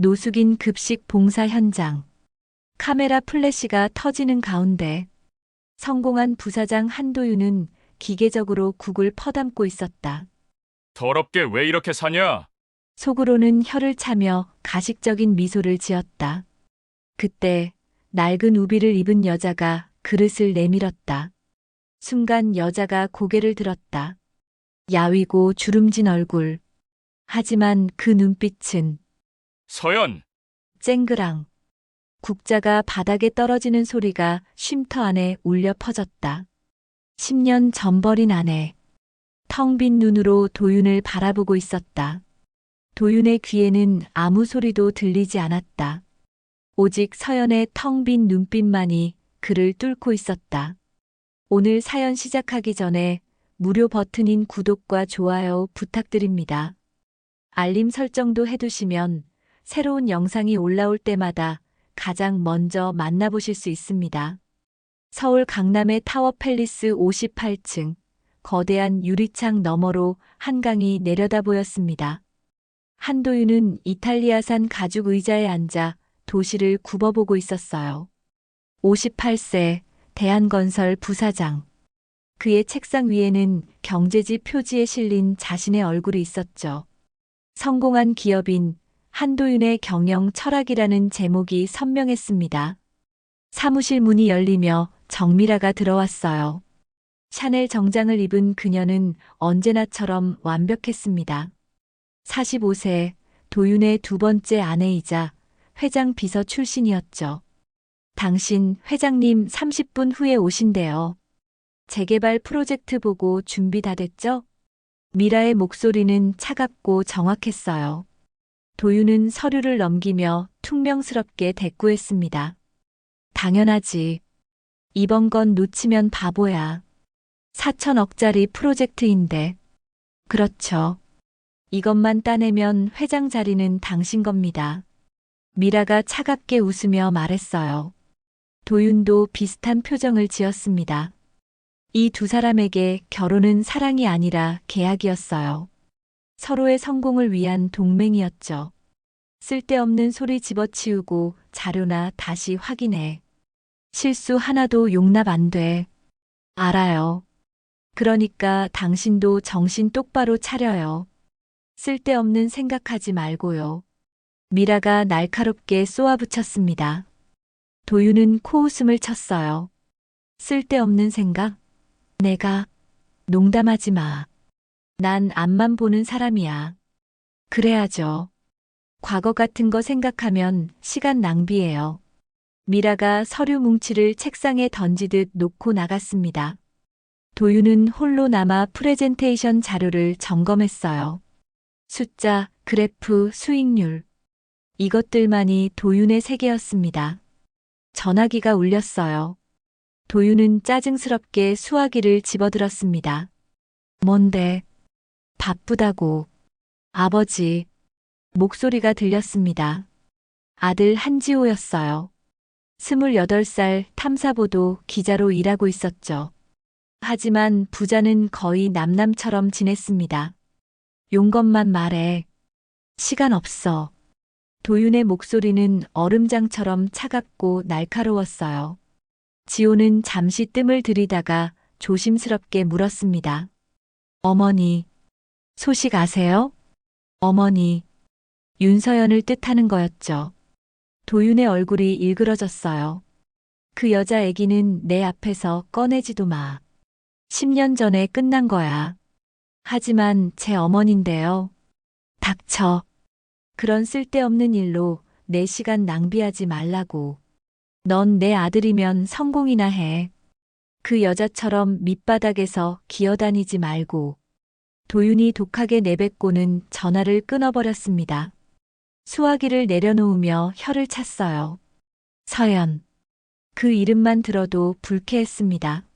노숙인 급식 봉사 현장. 카메라 플래시가 터지는 가운데 성공한 부사장 한도윤은 기계적으로 국을 퍼담고 있었다. 더럽게 왜 이렇게 사냐? 속으로는 혀를 차며 가식적인 미소를 지었다. 그때 낡은 우비를 입은 여자가 그릇을 내밀었다. 순간 여자가 고개를 들었다. 야위고 주름진 얼굴. 하지만 그 눈빛은 서연, 쨍그랑. 국자가 바닥에 떨어지는 소리가 쉼터 안에 울려 퍼졌다. 10년 전 버린 아내. 텅 빈 눈으로 도윤을 바라보고 있었다. 도윤의 귀에는 아무 소리도 들리지 않았다. 오직 서연의 텅 빈 눈빛만이 그를 뚫고 있었다. 오늘 사연 시작하기 전에 무료 버튼인 구독과 좋아요 부탁드립니다. 알림 설정도 해두시면 새로운 영상이 올라올 때마다 가장 먼저 만나보실 수 있습니다. 서울 강남의 타워 팰리스 58층, 거대한 유리창 너머로 한강이 내려다 보였습니다. 한도윤은 이탈리아산 가죽 의자에 앉아 도시를 굽어보고 있었어요. 58세, 대한건설 부사장. 그의 책상 위에는 경제지 표지에 실린 자신의 얼굴이 있었죠. 성공한 기업인 한도윤의 경영 철학이라는 제목이 선명했습니다. 사무실 문이 열리며 정미라가 들어왔어요. 샤넬 정장을 입은 그녀는 언제나처럼 완벽했습니다. 45세, 도윤의 두 번째 아내이자 회장 비서 출신이었죠. 당신 회장님 30분 후에 오신대요. 재개발 프로젝트 보고 준비 다 됐죠? 미라의 목소리는 차갑고 정확했어요. 도윤은 서류를 넘기며 퉁명스럽게 대꾸했습니다. 당연하지. 이번 건 놓치면 바보야. 4천억짜리 프로젝트인데. 그렇죠. 이것만 따내면 회장 자리는 당신 겁니다. 미라가 차갑게 웃으며 말했어요. 도윤도 비슷한 표정을 지었습니다. 이 두 사람에게 결혼은 사랑이 아니라 계약이었어요. 서로의 성공을 위한 동맹이었죠. 쓸데없는 소리 집어치우고 자료나 다시 확인해. 실수 하나도 용납 안 돼. 알아요. 그러니까 당신도 정신 똑바로 차려요. 쓸데없는 생각하지 말고요. 미라가 날카롭게 쏘아붙였습니다. 도윤은 코웃음을 쳤어요. 쓸데없는 생각? 내가 농담하지 마. 난 앞만 보는 사람이야. 그래야죠. 과거 같은 거 생각하면 시간 낭비예요. 미라가 서류 뭉치를 책상에 던지듯 놓고 나갔습니다. 도윤은 홀로 남아 프레젠테이션 자료를 점검했어요. 숫자, 그래프, 수익률. 이것들만이 도윤의 세계였습니다. 전화기가 울렸어요. 도윤은 짜증스럽게 수화기를 집어들었습니다. 뭔데? 바쁘다고. 아버지. 목소리가 들렸습니다. 아들 한지호였어요. 28살 탐사보도 기자로 일하고 있었죠. 하지만 부자는 거의 남남처럼 지냈습니다. 용건만 말해. 시간 없어. 도윤의 목소리는 얼음장처럼 차갑고 날카로웠어요. 지호는 잠시 뜸을 들이다가 조심스럽게 물었습니다. 어머니, 소식 아세요? 어머니, 윤서연을 뜻하는 거였죠. 도윤의 얼굴이 일그러졌어요. 그 여자 애기는 내 앞에서 꺼내지도 마. 10년 전에 끝난 거야. 하지만 제 어머니인데요. 닥쳐. 그런 쓸데없는 일로 내 시간 낭비하지 말라고. 넌 내 아들이면 성공이나 해. 그 여자처럼 밑바닥에서 기어다니지 말고. 도윤이 독하게 내뱉고는 전화를 끊어버렸습니다. 수화기를 내려놓으며 혀를 찼어요. 서연. 그 이름만 들어도 불쾌했습니다.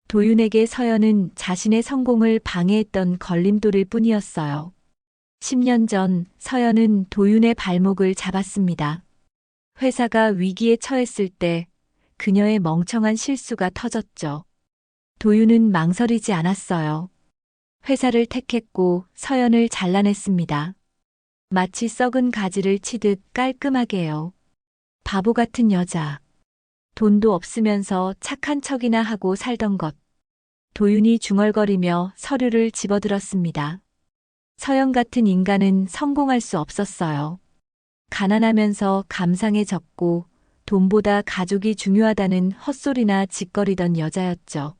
도윤에게 서연은 자신의 성공을 방해했던 걸림돌일 뿐이었어요. 10년 전 서연은 도윤의 발목을 잡았습니다. 회사가 위기에 처했을 때 그녀의 멍청한 실수가 터졌죠. 도윤은 망설이지 않았어요. 회사를 택했고 서연을 잘라냈습니다. 마치 썩은 가지를 치듯 깔끔하게요. 바보 같은 여자. 돈도 없으면서 착한 척이나 하고 살던 것. 도윤이 중얼거리며 서류를 집어들었습니다. 서영 같은 인간은 성공할 수 없었어요. 가난하면서 감상해졌고 돈보다 가족이 중요하다는 헛소리나 짓거리던 여자였죠.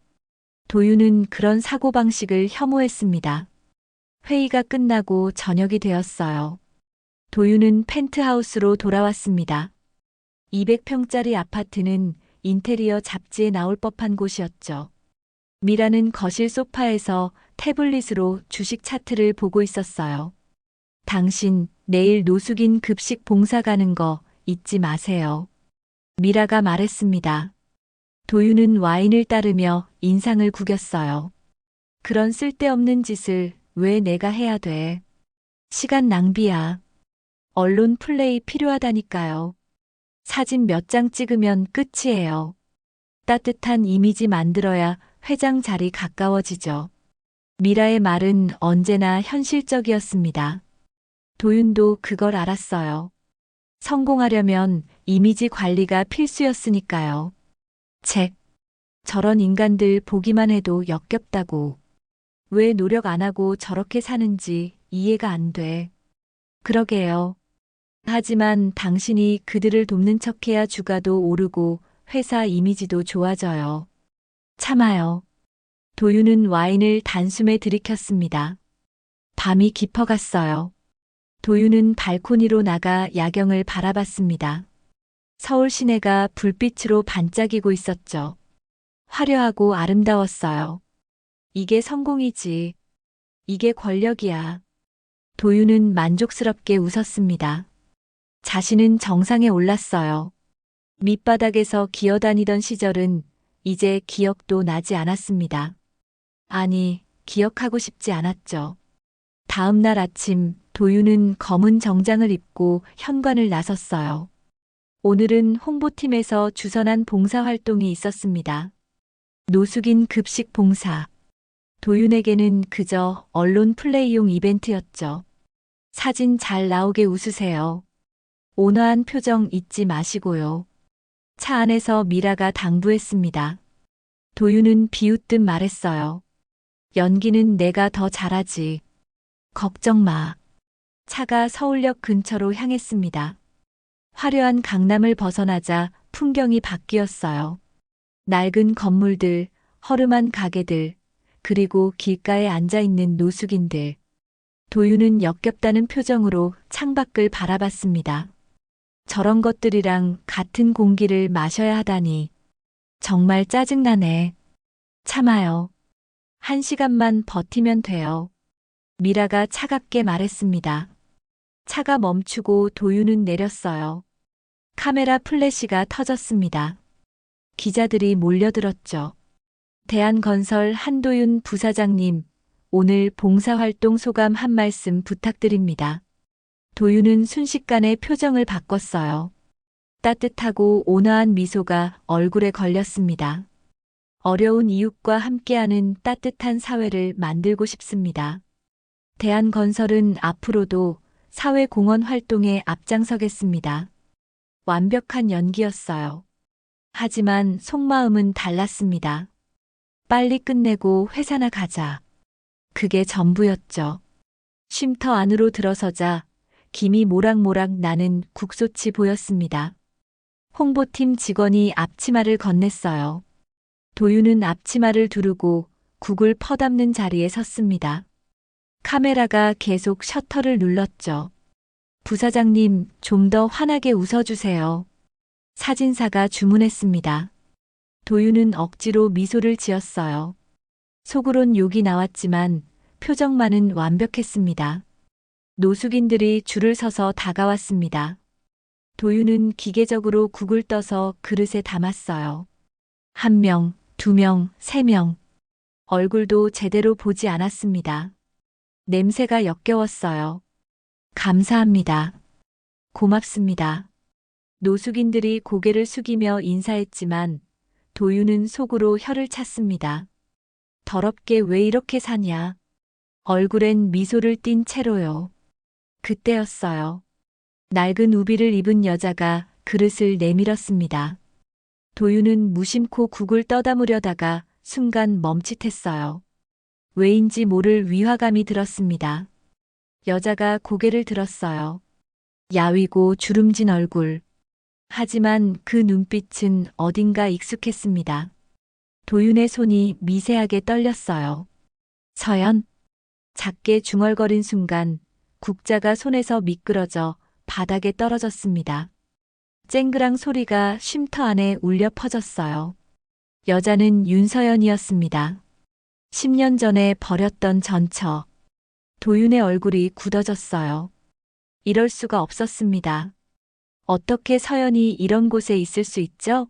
도윤은 그런 사고방식을 혐오했습니다. 회의가 끝나고 저녁이 되었어요. 도윤은 펜트하우스로 돌아왔습니다. 200평짜리 아파트는 인테리어 잡지에 나올 법한 곳이었죠. 미라는 거실 소파에서 태블릿으로 주식 차트를 보고 있었어요. 당신 내일 노숙인 급식 봉사 가는 거 잊지 마세요. 미라가 말했습니다. 도윤은 와인을 따르며 인상을 구겼어요. 그런 쓸데없는 짓을 왜 내가 해야 돼? 시간 낭비야. 언론 플레이 필요하다니까요. 사진 몇 장 찍으면 끝이에요. 따뜻한 이미지 만들어야 회장 자리 가까워지죠. 미라의 말은 언제나 현실적이었습니다. 도윤도 그걸 알았어요. 성공하려면 이미지 관리가 필수였으니까요. 저런 인간들 보기만 해도 역겹다고. 왜 노력 안 하고 저렇게 사는지 이해가 안 돼. 그러게요. 하지만 당신이 그들을 돕는 척해야 주가도 오르고 회사 이미지도 좋아져요. 참아요. 도윤은 와인을 단숨에 들이켰습니다. 밤이 깊어갔어요. 도윤은 발코니로 나가 야경을 바라봤습니다. 서울 시내가 불빛으로 반짝이고 있었죠. 화려하고 아름다웠어요. 이게 성공이지. 이게 권력이야. 도윤은 만족스럽게 웃었습니다. 자신은 정상에 올랐어요. 밑바닥에서 기어다니던 시절은 이제 기억도 나지 않았습니다. 아니, 기억하고 싶지 않았죠. 다음 날 아침 도윤은 검은 정장을 입고 현관을 나섰어요. 오늘은 홍보팀에서 주선한 봉사활동이 있었습니다. 노숙인 급식 봉사. 도윤에게는 그저 언론 플레이용 이벤트였죠. 사진 잘 나오게 웃으세요. 온화한 표정 잊지 마시고요. 차 안에서 미라가 당부했습니다. 도윤은 비웃듯 말했어요. 연기는 내가 더 잘하지. 걱정 마. 차가 서울역 근처로 향했습니다. 화려한 강남을 벗어나자 풍경이 바뀌었어요. 낡은 건물들, 허름한 가게들, 그리고 길가에 앉아있는 노숙인들. 도윤은 역겹다는 표정으로 창밖을 바라봤습니다. 저런 것들이랑 같은 공기를 마셔야 하다니. 정말 짜증나네. 참아요. 1시간만 버티면 돼요. 미라가 차갑게 말했습니다. 차가 멈추고 도윤은 내렸어요. 카메라 플래시가 터졌습니다. 기자들이 몰려들었죠. 대한건설 한도윤 부사장님, 오늘 봉사활동 소감 한 말씀 부탁드립니다. 도윤은 순식간에 표정을 바꿨어요. 따뜻하고 온화한 미소가 얼굴에 걸렸습니다. 어려운 이웃과 함께하는 따뜻한 사회를 만들고 싶습니다. 대한건설은 앞으로도 사회공헌 활동에 앞장서겠습니다. 완벽한 연기였어요. 하지만 속마음은 달랐습니다. 빨리 끝내고 회사나 가자. 그게 전부였죠. 쉼터 안으로 들어서자 김이 모락모락 나는 국소치 보였습니다. 홍보팀 직원이 앞치마를 건넸어요. 도윤은 앞치마를 두르고 국을 퍼담는 자리에 섰습니다. 카메라가 계속 셔터를 눌렀죠. 부사장님, 좀 더 환하게 웃어주세요. 사진사가 주문했습니다. 도윤은 억지로 미소를 지었어요. 속으론 욕이 나왔지만 표정만은 완벽했습니다. 노숙인들이 줄을 서서 다가왔습니다. 도윤은 기계적으로 국을 떠서 그릇에 담았어요. 1명, 2명, 3명. 얼굴도 제대로 보지 않았습니다. 냄새가 역겨웠어요. 감사합니다. 고맙습니다. 노숙인들이 고개를 숙이며 인사했지만 도윤은 속으로 혀를 찼습니다. 더럽게 왜 이렇게 사냐? 얼굴엔 미소를 띤 채로요. 그때였어요. 낡은 우비를 입은 여자가 그릇을 내밀었습니다. 도윤은 무심코 국을 떠담으려다가 순간 멈칫했어요. 왜인지 모를 위화감이 들었습니다. 여자가 고개를 들었어요. 야위고 주름진 얼굴. 하지만 그 눈빛은 어딘가 익숙했습니다. 도윤의 손이 미세하게 떨렸어요. 서연. 작게 중얼거린 순간 국자가 손에서 미끄러져 바닥에 떨어졌습니다. 쨍그랑 소리가 쉼터 안에 울려 퍼졌어요. 여자는 윤서연이었습니다. 10년 전에 버렸던 전처. 도윤의 얼굴이 굳어졌어요. 이럴 수가 없었습니다. 어떻게 서연이 이런 곳에 있을 수 있죠?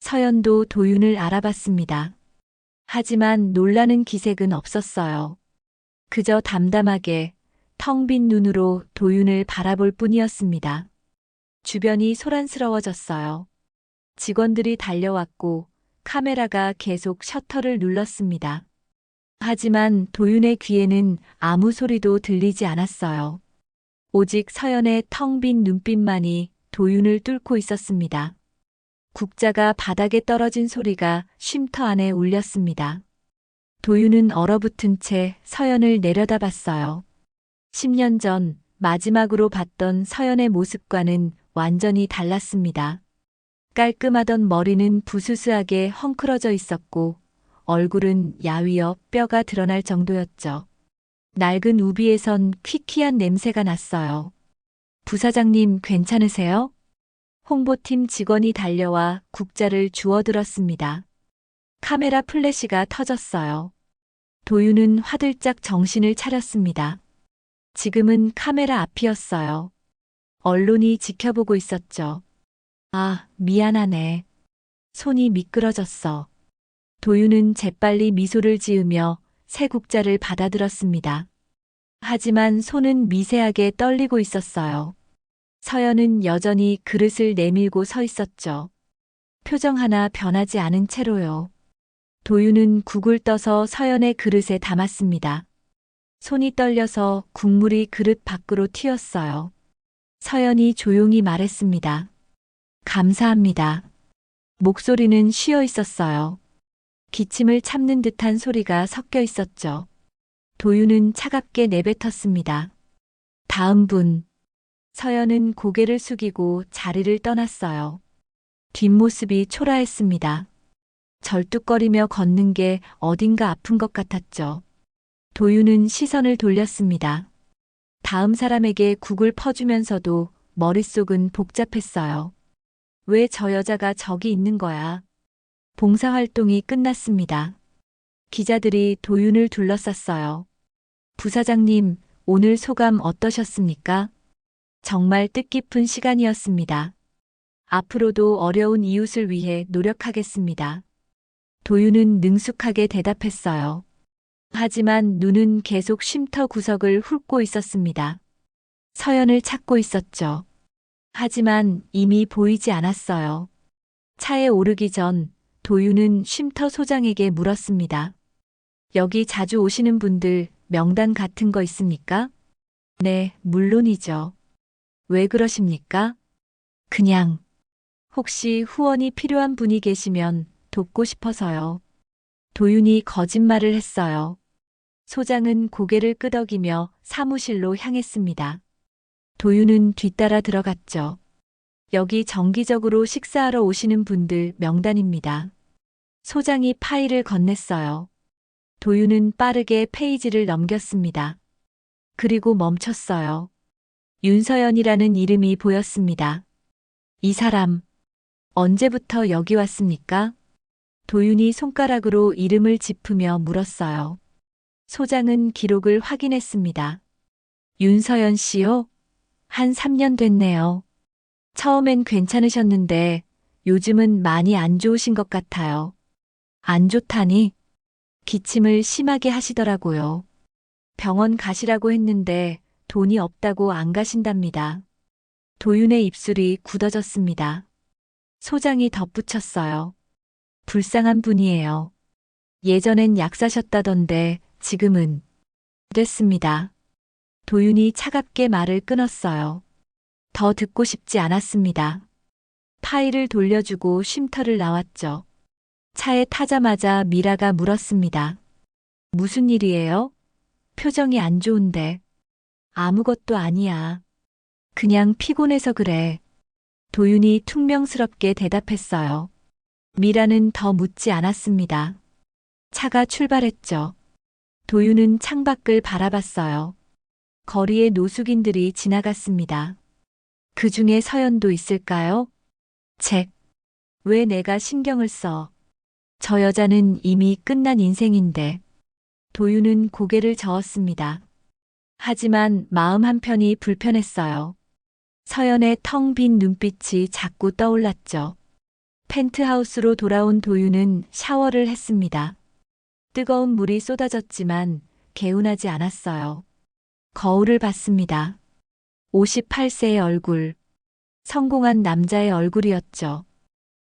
서연도 도윤을 알아봤습니다. 하지만 놀라는 기색은 없었어요. 그저 담담하게 텅 빈 눈으로 도윤을 바라볼 뿐이었습니다. 주변이 소란스러워졌어요. 직원들이 달려왔고 카메라가 계속 셔터를 눌렀습니다. 하지만 도윤의 귀에는 아무 소리도 들리지 않았어요. 오직 서연의 텅 빈 눈빛만이 도윤을 뚫고 있었습니다. 국자가 바닥에 떨어진 소리가 쉼터 안에 울렸습니다. 도윤은 얼어붙은 채 서연을 내려다봤어요. 10년 전 마지막으로 봤던 서연의 모습과는 완전히 달랐습니다. 깔끔하던 머리는 부스스하게 헝클어져 있었고 얼굴은 야위어 뼈가 드러날 정도였죠. 낡은 우비에선 퀴퀴한 냄새가 났어요. 부사장님 괜찮으세요? 홍보팀 직원이 달려와 국자를 주워들었습니다. 카메라 플래시가 터졌어요. 도윤은 화들짝 정신을 차렸습니다. 지금은 카메라 앞이었어요. 언론이 지켜보고 있었죠. 아, 미안하네. 손이 미끄러졌어. 도윤은 재빨리 미소를 지으며 새 국자를 받아들었습니다. 하지만 손은 미세하게 떨리고 있었어요. 서연은 여전히 그릇을 내밀고 서 있었죠. 표정 하나 변하지 않은 채로요. 도윤은 국을 떠서 서연의 그릇에 담았습니다. 손이 떨려서 국물이 그릇 밖으로 튀었어요. 서연이 조용히 말했습니다. 감사합니다. 목소리는 쉬어 있었어요. 기침을 참는 듯한 소리가 섞여 있었죠. 도윤은 차갑게 내뱉었습니다. 다음 분. 서연은 고개를 숙이고 자리를 떠났어요. 뒷모습이 초라했습니다. 절뚝거리며 걷는 게 어딘가 아픈 것 같았죠. 도윤은 시선을 돌렸습니다. 다음 사람에게 국을 퍼주면서도 머릿속은 복잡했어요. 왜 저 여자가 저기 있는 거야? 봉사활동이 끝났습니다. 기자들이 도윤을 둘러쌌어요. 부사장님, 오늘 소감 어떠셨습니까? 정말 뜻깊은 시간이었습니다. 앞으로도 어려운 이웃을 위해 노력하겠습니다. 도윤은 능숙하게 대답했어요. 하지만 눈은 계속 쉼터 구석을 훑고 있었습니다. 서연을 찾고 있었죠. 하지만 이미 보이지 않았어요. 차에 오르기 전 도윤은 쉼터 소장에게 물었습니다. 여기 자주 오시는 분들 명단 같은 거 있습니까? 네, 물론이죠. 왜 그러십니까? 그냥 혹시 후원이 필요한 분이 계시면 돕고 싶어서요. 도윤이 거짓말을 했어요. 소장은 고개를 끄덕이며 사무실로 향했습니다. 도윤은 뒤따라 들어갔죠. 여기 정기적으로 식사하러 오시는 분들 명단입니다. 소장이 파일을 건넸어요. 도윤은 빠르게 페이지를 넘겼습니다. 그리고 멈췄어요. 윤서연이라는 이름이 보였습니다. 이 사람, 언제부터 여기 왔습니까? 도윤이 손가락으로 이름을 짚으며 물었어요. 소장은 기록을 확인했습니다. 윤서연 씨요? 한 3년 됐네요. 처음엔 괜찮으셨는데 요즘은 많이 안 좋으신 것 같아요. 안 좋다니? 기침을 심하게 하시더라고요. 병원 가시라고 했는데 돈이 없다고 안 가신답니다. 도윤의 입술이 굳어졌습니다. 소장이 덧붙였어요. 불쌍한 분이에요. 예전엔 약사셨다던데 지금은 됐습니다. 도윤이 차갑게 말을 끊었어요. 더 듣고 싶지 않았습니다. 파일을 돌려주고 쉼터를 나왔죠. 차에 타자마자 미라가 물었습니다. 무슨 일이에요? 표정이 안 좋은데. 아무것도 아니야. 그냥 피곤해서 그래. 도윤이 퉁명스럽게 대답했어요. 미라는 더 묻지 않았습니다. 차가 출발했죠. 도윤은 창밖을 바라봤어요. 거리에 노숙인들이 지나갔습니다. 그 중에 서연도 있을까요? 책. 왜 내가 신경을 써? 저 여자는 이미 끝난 인생인데. 도윤은 고개를 저었습니다. 하지만 마음 한편이 불편했어요. 서연의 텅 빈 눈빛이 자꾸 떠올랐죠. 펜트하우스로 돌아온 도윤은 샤워를 했습니다. 뜨거운 물이 쏟아졌지만 개운하지 않았어요. 거울을 봤습니다. 58세의 얼굴. 성공한 남자의 얼굴이었죠.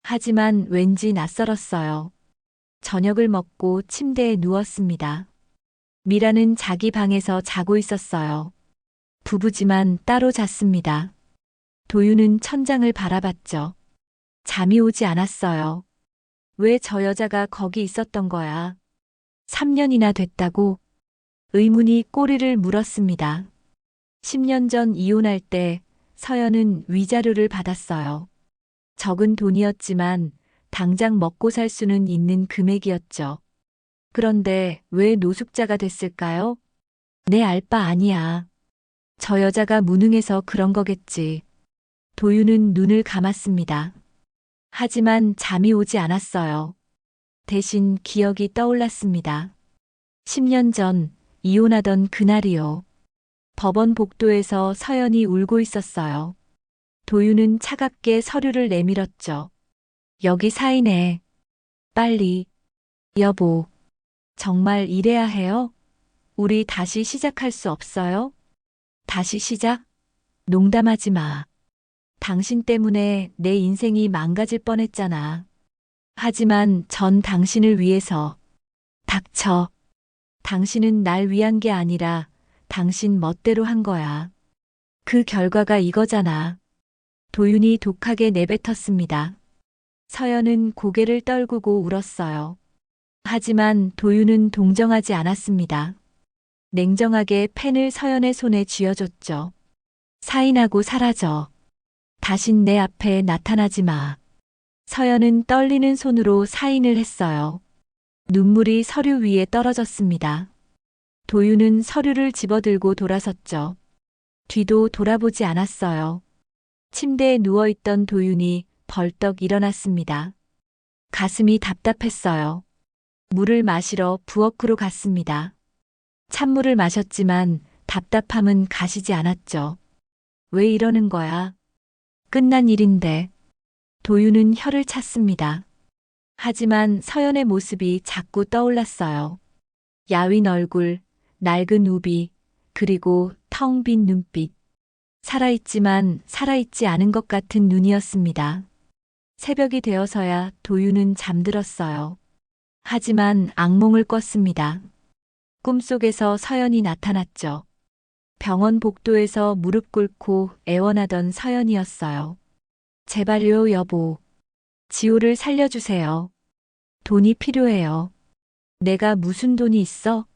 하지만 왠지 낯설었어요. 저녁을 먹고 침대에 누웠습니다. 미라는 자기 방에서 자고 있었어요. 부부지만 따로 잤습니다. 도윤은 천장을 바라봤죠. 잠이 오지 않았어요. 왜 저 여자가 거기 있었던 거야? 3년이나 됐다고? 의문이 꼬리를 물었습니다. 10년 전 이혼할 때 서연은 위자료를 받았어요. 적은 돈이었지만 당장 먹고 살 수는 있는 금액이었죠. 그런데 왜 노숙자가 됐을까요? 내 알 바 아니야. 저 여자가 무능해서 그런 거겠지. 도윤은 눈을 감았습니다. 하지만 잠이 오지 않았어요. 대신 기억이 떠올랐습니다. 10년 전 이혼하던 그날이요. 법원 복도에서 서연이 울고 있었어요. 도윤은 차갑게 서류를 내밀었죠. 여기 사인해. 빨리. 여보. 정말 이래야 해요? 우리 다시 시작할 수 없어요? 다시 시작? 농담하지 마. 당신 때문에 내 인생이 망가질 뻔했잖아. 하지만 전 당신을 위해서. 닥쳐. 당신은 날 위한 게 아니라 당신 멋대로 한 거야. 그 결과가 이거잖아. 도윤이 독하게 내뱉었습니다. 서연은 고개를 떨구고 울었어요. 하지만 도윤은 동정하지 않았습니다. 냉정하게 펜을 서연의 손에 쥐어줬죠. 사인하고 사라져. 다신 내 앞에 나타나지 마. 서연은 떨리는 손으로 사인을 했어요. 눈물이 서류 위에 떨어졌습니다. 도윤은 서류를 집어들고 돌아섰죠. 뒤도 돌아보지 않았어요. 침대에 누워있던 도윤이 벌떡 일어났습니다. 가슴이 답답했어요. 물을 마시러 부엌으로 갔습니다. 찬물을 마셨지만 답답함은 가시지 않았죠. 왜 이러는 거야? 끝난 일인데. 도윤은 혀를 찼습니다. 하지만 서연의 모습이 자꾸 떠올랐어요. 야윈 얼굴, 낡은 우비, 그리고 텅 빈 눈빛. 살아있지만 살아있지 않은 것 같은 눈이었습니다. 새벽이 되어서야 도윤은 잠들었어요. 하지만 악몽을 꿨습니다. 꿈속에서 서연이 나타났죠. 병원 복도에서 무릎 꿇고 애원하던 서연이었어요. 제발요, 여보. 지호를 살려주세요. 돈이 필요해요. 내가 무슨 돈이 있어?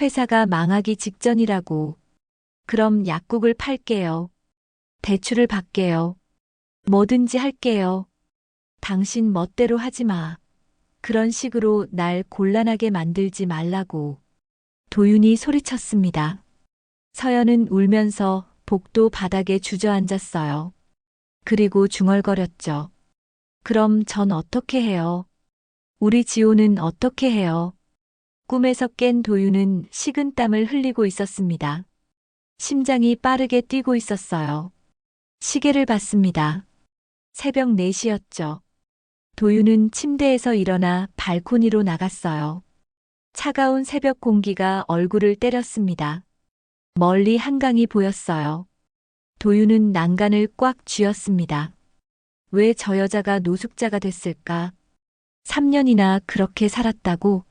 회사가 망하기 직전이라고. 그럼 약국을 팔게요. 대출을 받게요. 뭐든지 할게요. 당신 멋대로 하지 마. 그런 식으로 날 곤란하게 만들지 말라고. 도윤이 소리쳤습니다. 서연은 울면서 복도 바닥에 주저앉았어요. 그리고 중얼거렸죠. 그럼 전 어떻게 해요? 우리 지호는 어떻게 해요? 꿈에서 깬 도윤은 식은땀을 흘리고 있었습니다. 심장이 빠르게 뛰고 있었어요. 시계를 봤습니다. 새벽 4시였죠. 도윤은 침대에서 일어나 발코니로 나갔어요. 차가운 새벽 공기가 얼굴을 때렸습니다. 멀리 한강이 보였어요. 도윤은 난간을 꽉 쥐었습니다. 왜 저 여자가 노숙자가 됐을까? 3년이나 그렇게 살았다고?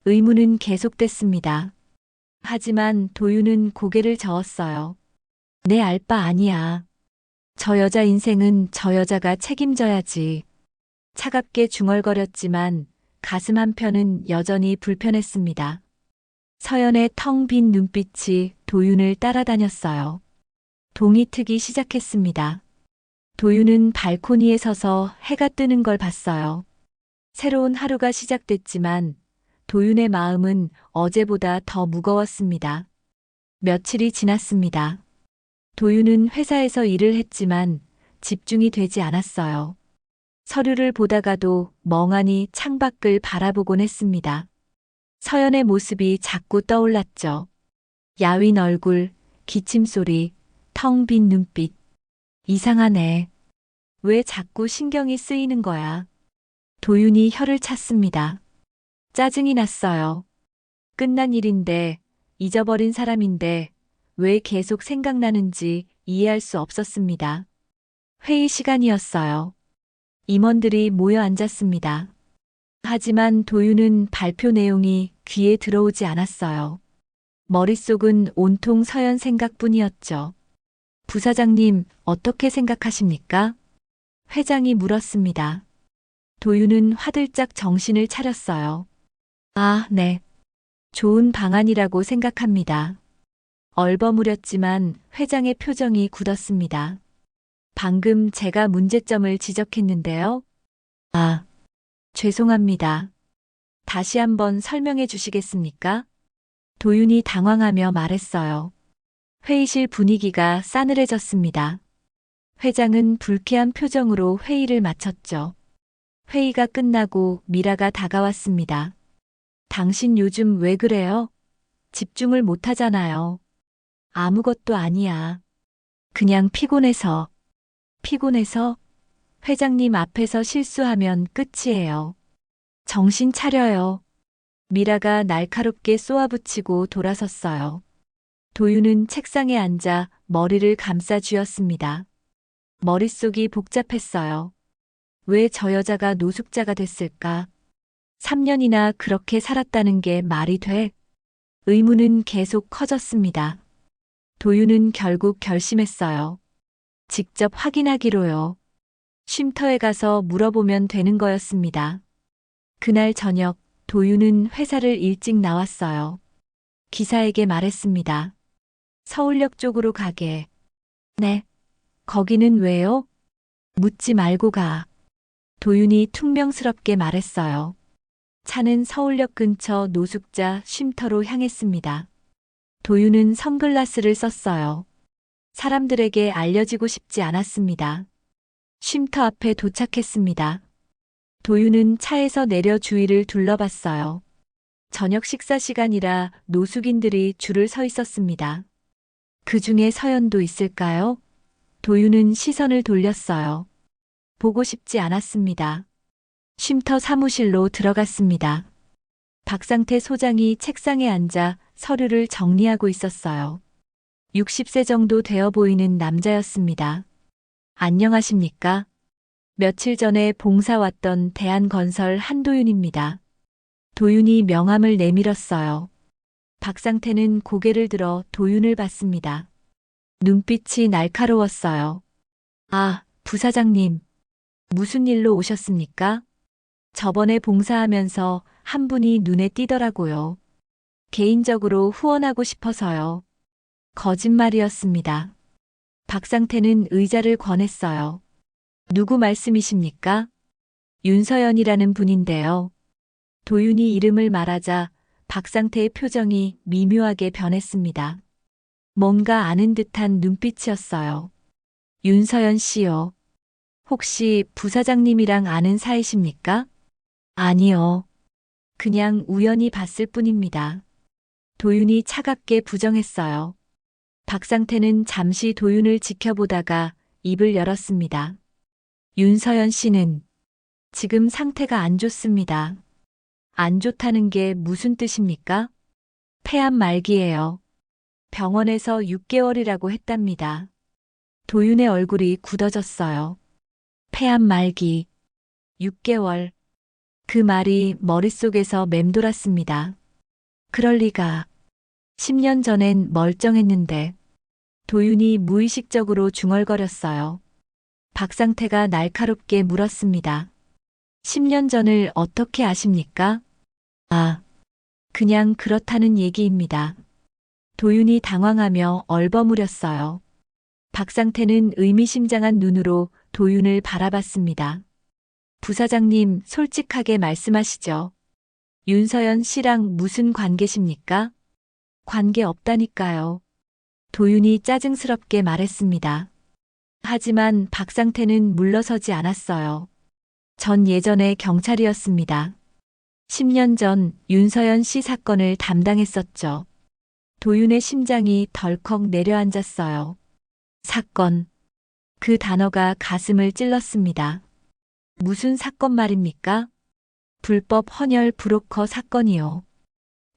의문은 계속됐습니다. 하지만 도윤은 고개를 저었어요. 내 알 바 아니야. 저 여자 인생은 저 여자가 책임져야지. 차갑게 중얼거렸지만 가슴 한편은 여전히 불편했습니다. 서연의 텅 빈 눈빛이 도윤을 따라다녔어요. 동이 트기 시작했습니다. 도윤은 발코니에 서서 해가 뜨는 걸 봤어요. 새로운 하루가 시작됐지만 도윤의 마음은 어제보다 더 무거웠습니다. 며칠이 지났습니다. 도윤은 회사에서 일을 했지만 집중이 되지 않았어요. 서류를 보다가도 멍하니 창밖을 바라보곤 했습니다. 서연의 모습이 자꾸 떠올랐죠. 야윈 얼굴, 기침 소리, 텅 빈 눈빛. 이상하네. 왜 자꾸 신경이 쓰이는 거야? 도윤이 혀를 찼습니다. 짜증이 났어요. 끝난 일인데, 잊어버린 사람인데, 왜 계속 생각나는지 이해할 수 없었습니다. 회의 시간이었어요. 임원들이 모여 앉았습니다. 하지만 도윤은 발표 내용이 귀에 들어오지 않았어요. 머릿속은 온통 서연 생각뿐이었죠. 부사장님, 어떻게 생각하십니까? 회장이 물었습니다. 도윤은 화들짝 정신을 차렸어요. 아, 네. 좋은 방안이라고 생각합니다. 얼버무렸지만 회장의 표정이 굳었습니다. 방금 제가 문제점을 지적했는데요. 아, 죄송합니다. 다시 한번 설명해 주시겠습니까? 도윤이 당황하며 말했어요. 회의실 분위기가 싸늘해졌습니다. 회장은 불쾌한 표정으로 회의를 마쳤죠. 회의가 끝나고 미라가 다가왔습니다. 당신 요즘 왜 그래요? 집중을 못 하잖아요. 아무것도 아니야. 그냥 피곤해서. 피곤해서? 회장님 앞에서 실수하면 끝이에요. 정신 차려요. 미라가 날카롭게 쏘아붙이고 돌아섰어요. 도윤은 책상에 앉아 머리를 감싸 쥐었습니다. 머릿속이 복잡했어요. 왜 저 여자가 노숙자가 됐을까? 3년이나 그렇게 살았다는 게 말이 돼? 의문은 계속 커졌습니다. 도윤은 결국 결심했어요. 직접 확인하기로요. 쉼터에 가서 물어보면 되는 거였습니다. 그날 저녁 도윤은 회사를 일찍 나왔어요. 기사에게 말했습니다. 서울역 쪽으로 가게. 네. 거기는 왜요? 묻지 말고 가. 도윤이 퉁명스럽게 말했어요. 차는 서울역 근처 노숙자 쉼터로 향했습니다. 도윤은 선글라스를 썼어요. 사람들에게 알려지고 싶지 않았습니다. 쉼터 앞에 도착했습니다. 도윤은 차에서 내려 주위를 둘러봤어요. 저녁 식사 시간이라 노숙인들이 줄을 서 있었습니다. 그 중에 서연도 있을까요? 도윤은 시선을 돌렸어요. 보고 싶지 않았습니다. 쉼터 사무실로 들어갔습니다. 박상태 소장이 책상에 앉아 서류를 정리하고 있었어요. 60세 정도 되어 보이는 남자였습니다. 안녕하십니까? 며칠 전에 봉사 왔던 대한건설 한도윤입니다. 도윤이 명함을 내밀었어요. 박상태는 고개를 들어 도윤을 봤습니다. 눈빛이 날카로웠어요. 아, 부사장님. 무슨 일로 오셨습니까? 저번에 봉사하면서 한 분이 눈에 띄더라고요. 개인적으로 후원하고 싶어서요. 거짓말이었습니다. 박상태는 의자를 권했어요. 누구 말씀이십니까? 윤서연이라는 분인데요. 도윤이 이름을 말하자 박상태의 표정이 미묘하게 변했습니다. 뭔가 아는 듯한 눈빛이었어요. 윤서연 씨요. 혹시 부사장님이랑 아는 사이십니까? 아니요. 그냥 우연히 봤을 뿐입니다. 도윤이 차갑게 부정했어요. 박상태는 잠시 도윤을 지켜보다가 입을 열었습니다. 윤서연 씨는 지금 상태가 안 좋습니다. 안 좋다는 게 무슨 뜻입니까? 폐암 말기예요. 병원에서 6개월이라고 했답니다. 도윤의 얼굴이 굳어졌어요. 폐암 말기. 6개월. 그 말이 머릿속에서 맴돌았습니다. 그럴 리가. 10년 전엔 멀쩡했는데 도윤이 무의식적으로 중얼거렸어요. 박상태가 날카롭게 물었습니다. 10년 전을 어떻게 아십니까? 아, 그냥 그렇다는 얘기입니다. 도윤이 당황하며 얼버무렸어요. 박상태는 의미심장한 눈으로 도윤을 바라봤습니다. 부사장님, 솔직하게 말씀하시죠. 윤서연 씨랑 무슨 관계십니까? 관계 없다니까요. 도윤이 짜증스럽게 말했습니다. 하지만 박상태는 물러서지 않았어요. 전 예전에 경찰이었습니다. 10년 전 윤서연 씨 사건을 담당했었죠. 도윤의 심장이 덜컥 내려앉았어요. 사건. 그 단어가 가슴을 찔렀습니다. 무슨 사건 말입니까? 불법 헌혈 브로커 사건이요.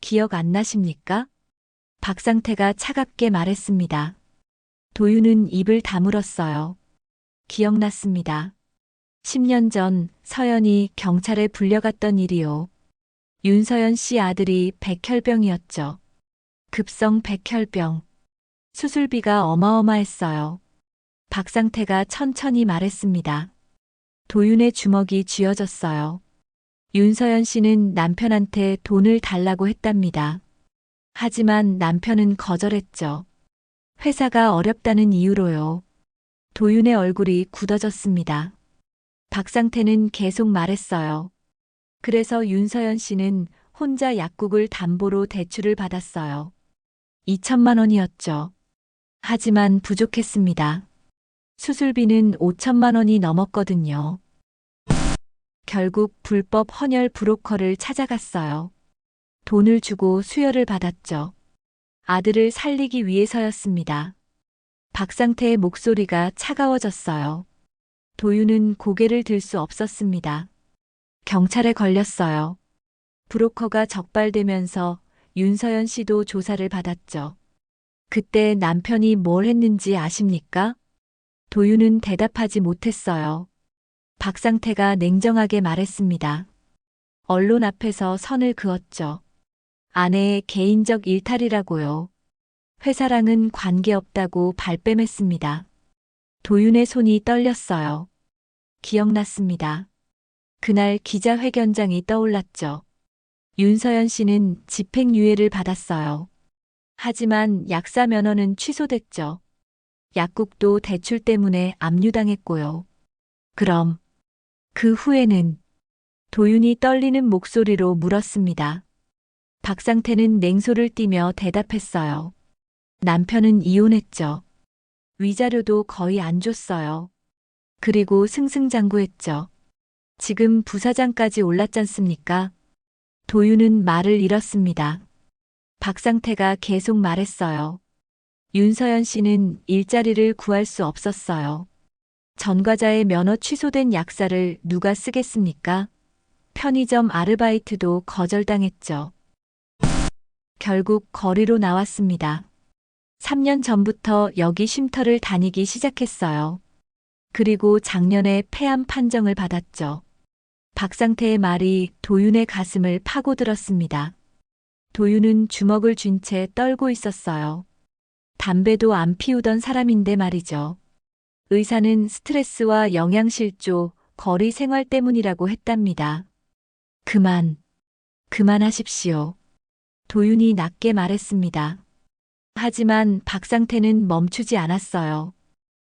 기억 안 나십니까? 박상태가 차갑게 말했습니다. 도윤은 입을 다물었어요. 기억났습니다. 10년 전 서연이 경찰에 불려갔던 일이요. 윤서연 씨 아들이 백혈병이었죠. 급성 백혈병. 수술비가 어마어마했어요. 박상태가 천천히 말했습니다. 도윤의 주먹이 쥐어졌어요. 윤서연 씨는 남편한테 돈을 달라고 했답니다. 하지만 남편은 거절했죠. 회사가 어렵다는 이유로요. 도윤의 얼굴이 굳어졌습니다. 박상태는 계속 말했어요. 그래서 윤서연 씨는 혼자 약국을 담보로 대출을 받았어요. 2천만 원이었죠. 하지만 부족했습니다. 수술비는 5천만 원이 넘었거든요. 결국 불법 헌혈 브로커를 찾아갔어요. 돈을 주고 수혈을 받았죠. 아들을 살리기 위해서였습니다. 박상태의 목소리가 차가워졌어요. 도윤은 고개를 들 수 없었습니다. 경찰에 걸렸어요. 브로커가 적발되면서 윤서연 씨도 조사를 받았죠. 그때 남편이 뭘 했는지 아십니까? 도윤은 대답하지 못했어요. 박상태가 냉정하게 말했습니다. 언론 앞에서 선을 그었죠. 아내의 개인적 일탈이라고요. 회사랑은 관계없다고 발뺌했습니다. 도윤의 손이 떨렸어요. 기억났습니다. 그날 기자회견장이 떠올랐죠. 윤서연 씨는 집행유예를 받았어요. 하지만 약사 면허는 취소됐죠. 약국도 대출 때문에 압류당했고요. 그럼 그 후에는 도윤이 떨리는 목소리로 물었습니다. 박상태는 냉소를 띠며 대답했어요. 남편은 이혼했죠. 위자료도 거의 안 줬어요. 그리고 승승장구했죠. 지금 부사장까지 올랐잖습니까? 도윤은 말을 잃었습니다. 박상태가 계속 말했어요. 윤서연 씨는 일자리를 구할 수 없었어요. 전과자의 면허 취소된 약사를 누가 쓰겠습니까? 편의점 아르바이트도 거절당했죠. 결국 거리로 나왔습니다. 3년 전부터 여기 쉼터를 다니기 시작했어요. 그리고 작년에 폐암 판정을 받았죠. 박상태의 말이 도윤의 가슴을 파고들었습니다. 도윤은 주먹을 쥔 채 떨고 있었어요. 담배도 안 피우던 사람인데 말이죠. 의사는 스트레스와 영양실조, 거리 생활 때문이라고 했답니다. 그만하십시오. 도윤이 낮게 말했습니다. 하지만 박상태는 멈추지 않았어요.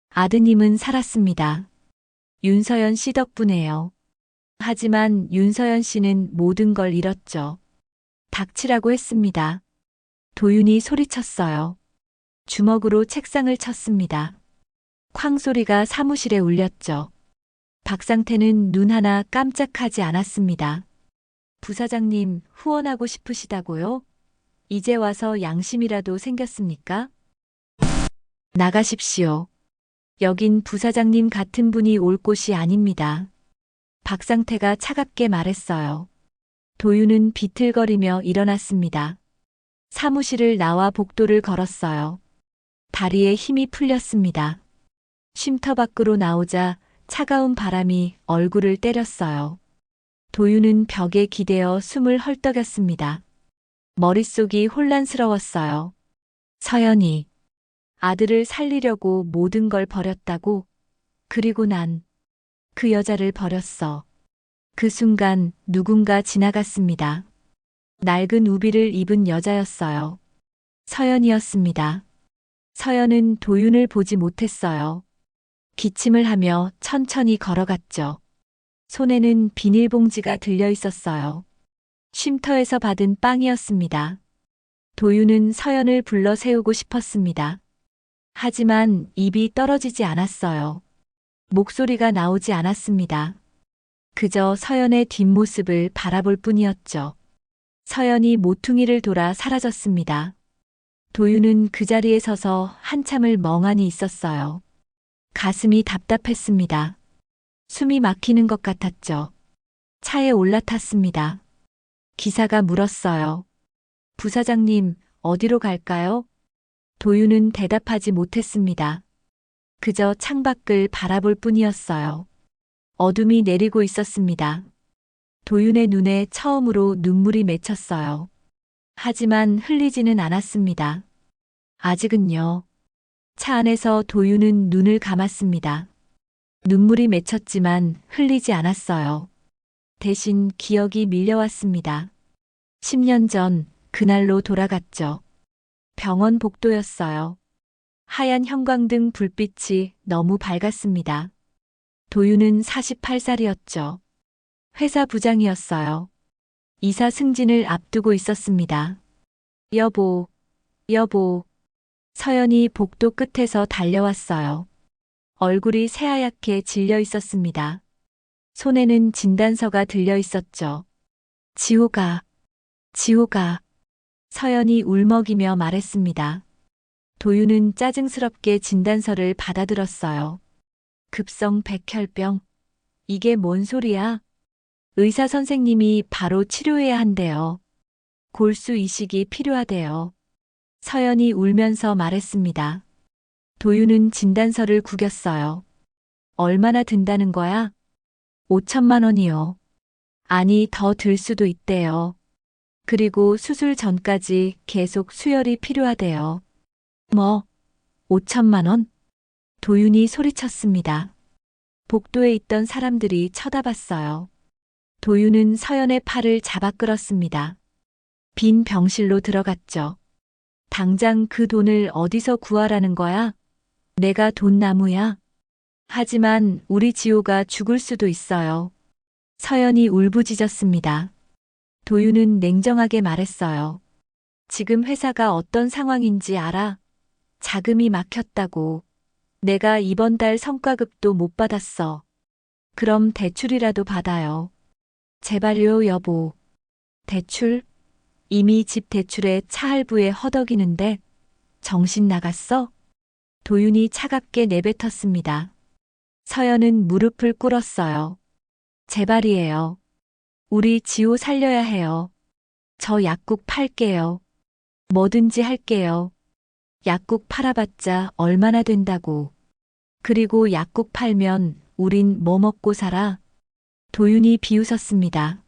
아드님은 살았습니다. 윤서연 씨 덕분에요. 하지만 윤서연 씨는 모든 걸 잃었죠. 닥치라고 했습니다. 도윤이 소리쳤어요. 주먹으로 책상을 쳤습니다. 쾅 소리가 사무실에 울렸죠. 박상태는 눈 하나 깜짝하지 않았습니다. 부사장님, 후원하고 싶으시다고요? 이제 와서 양심이라도 생겼습니까? 나가십시오. 여긴 부사장님 같은 분이 올 곳이 아닙니다. 박상태가 차갑게 말했어요. 도윤은 비틀거리며 일어났습니다. 사무실을 나와 복도를 걸었어요. 다리에 힘이 풀렸습니다. 쉼터 밖으로 나오자 차가운 바람이 얼굴을 때렸어요. 도윤은 벽에 기대어 숨을 헐떡였습니다. 머릿속이 혼란스러웠어요. 서연이 아들을 살리려고 모든 걸 버렸다고? 그리고 난 그 여자를 버렸어. 그 순간 누군가 지나갔습니다. 낡은 우비를 입은 여자였어요. 서연이었습니다. 서연은 도윤을 보지 못했어요. 기침을 하며 천천히 걸어갔죠. 손에는 비닐봉지가 들려 있었어요. 쉼터에서 받은 빵이었습니다. 도윤은 서연을 불러 세우고 싶었습니다. 하지만 입이 떨어지지 않았어요. 목소리가 나오지 않았습니다. 그저 서연의 뒷모습을 바라볼 뿐이었죠. 서연이 모퉁이를 돌아 사라졌습니다. 도윤은 그 자리에 서서 한참을 멍하니 있었어요. 가슴이 답답했습니다. 숨이 막히는 것 같았죠. 차에 올라탔습니다. 기사가 물었어요. 부사장님, 어디로 갈까요? 도윤은 대답하지 못했습니다. 그저 창밖을 바라볼 뿐이었어요. 어둠이 내리고 있었습니다. 도윤의 눈에 처음으로 눈물이 맺혔어요. 하지만 흘리지는 않았습니다. 아직은요. 차 안에서 도윤은 눈을 감았습니다. 눈물이 맺혔지만 흘리지 않았어요. 대신 기억이 밀려왔습니다. 10년 전 그날로 돌아갔죠. 병원 복도였어요. 하얀 형광등 불빛이 너무 밝았습니다. 도윤은 48살이었죠. 회사 부장이었어요. 이사 승진을 앞두고 있었습니다. 여보, 여보. 서연이 복도 끝에서 달려왔어요. 얼굴이 새하얗게 질려 있었습니다. 손에는 진단서가 들려 있었죠. 지호가. 서연이 울먹이며 말했습니다. 도윤은 짜증스럽게 진단서를 받아들었어요. 급성 백혈병. 이게 뭔 소리야? 의사 선생님이 바로 치료해야 한대요. 골수 이식이 필요하대요. 서연이 울면서 말했습니다. 도윤은 진단서를 구겼어요. 얼마나 든다는 거야? 5천만 원이요. 아니, 더 들 수도 있대요. 그리고 수술 전까지 계속 수혈이 필요하대요. 뭐, 5천만 원? 도윤이 소리쳤습니다. 복도에 있던 사람들이 쳐다봤어요. 도윤은 서연의 팔을 잡아 끌었습니다. 빈 병실로 들어갔죠. 당장 그 돈을 어디서 구하라는 거야? 내가 돈 나무야? 하지만 우리 지호가 죽을 수도 있어요. 서연이 울부짖었습니다. 도윤은 냉정하게 말했어요. 지금 회사가 어떤 상황인지 알아? 자금이 막혔다고. 내가 이번 달 성과급도 못 받았어. 그럼 대출이라도 받아요. 제발요, 여보. 대출? 이미 집 대출에 차 할부에 허덕이는데 정신 나갔어? 도윤이 차갑게 내뱉었습니다. 서연은 무릎을 꿇었어요. 제발이에요. 우리 지호 살려야 해요. 저 약국 팔게요. 뭐든지 할게요. 약국 팔아봤자 얼마나 된다고. 그리고 약국 팔면 우린 뭐 먹고 살아? 도윤이 비웃었습니다.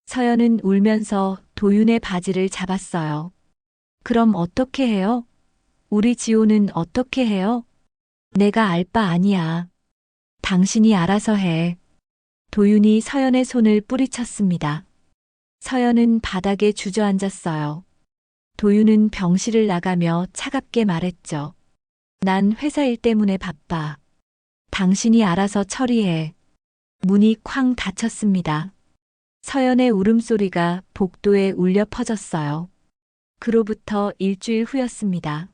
서연은 울면서 도윤의 바지를 잡았어요. 그럼 어떻게 해요? 우리 지호는 어떻게 해요? 내가 알 바 아니야. 당신이 알아서 해. 도윤이 서연의 손을 뿌리쳤습니다. 서연은 바닥에 주저앉았어요. 도윤은 병실을 나가며 차갑게 말했죠. 난 회사 일 때문에 바빠. 당신이 알아서 처리해. 문이 쾅 닫혔습니다. 서연의 울음소리가 복도에 울려 퍼졌어요. 그로부터 일주일 후였습니다.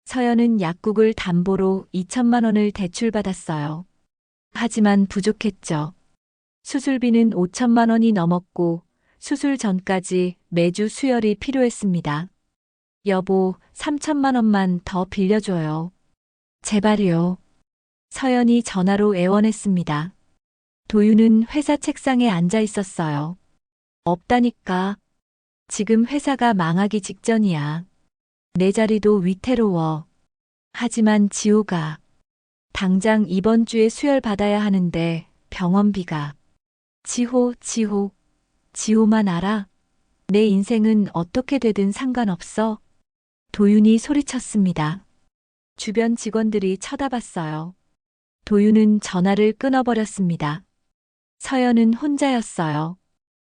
서연은 약국을 담보로 2천만 원을 대출받았어요. 하지만 부족했죠. 수술비는 5천만 원이 넘었고 수술 전까지 매주 수혈이 필요했습니다. 여보, 3천만 원만 더 빌려줘요. 제발요. 서연이 전화로 애원했습니다. 도윤은 회사 책상에 앉아 있었어요. 없다니까. 지금 회사가 망하기 직전이야. 내 자리도 위태로워. 하지만 지호가 당장 이번 주에 수혈 받아야 하는데 병원비가. 지호만 알아? 내 인생은 어떻게 되든 상관없어. 도윤이 소리쳤습니다. 주변 직원들이 쳐다봤어요. 도윤은 전화를 끊어버렸습니다. 서연은 혼자였어요.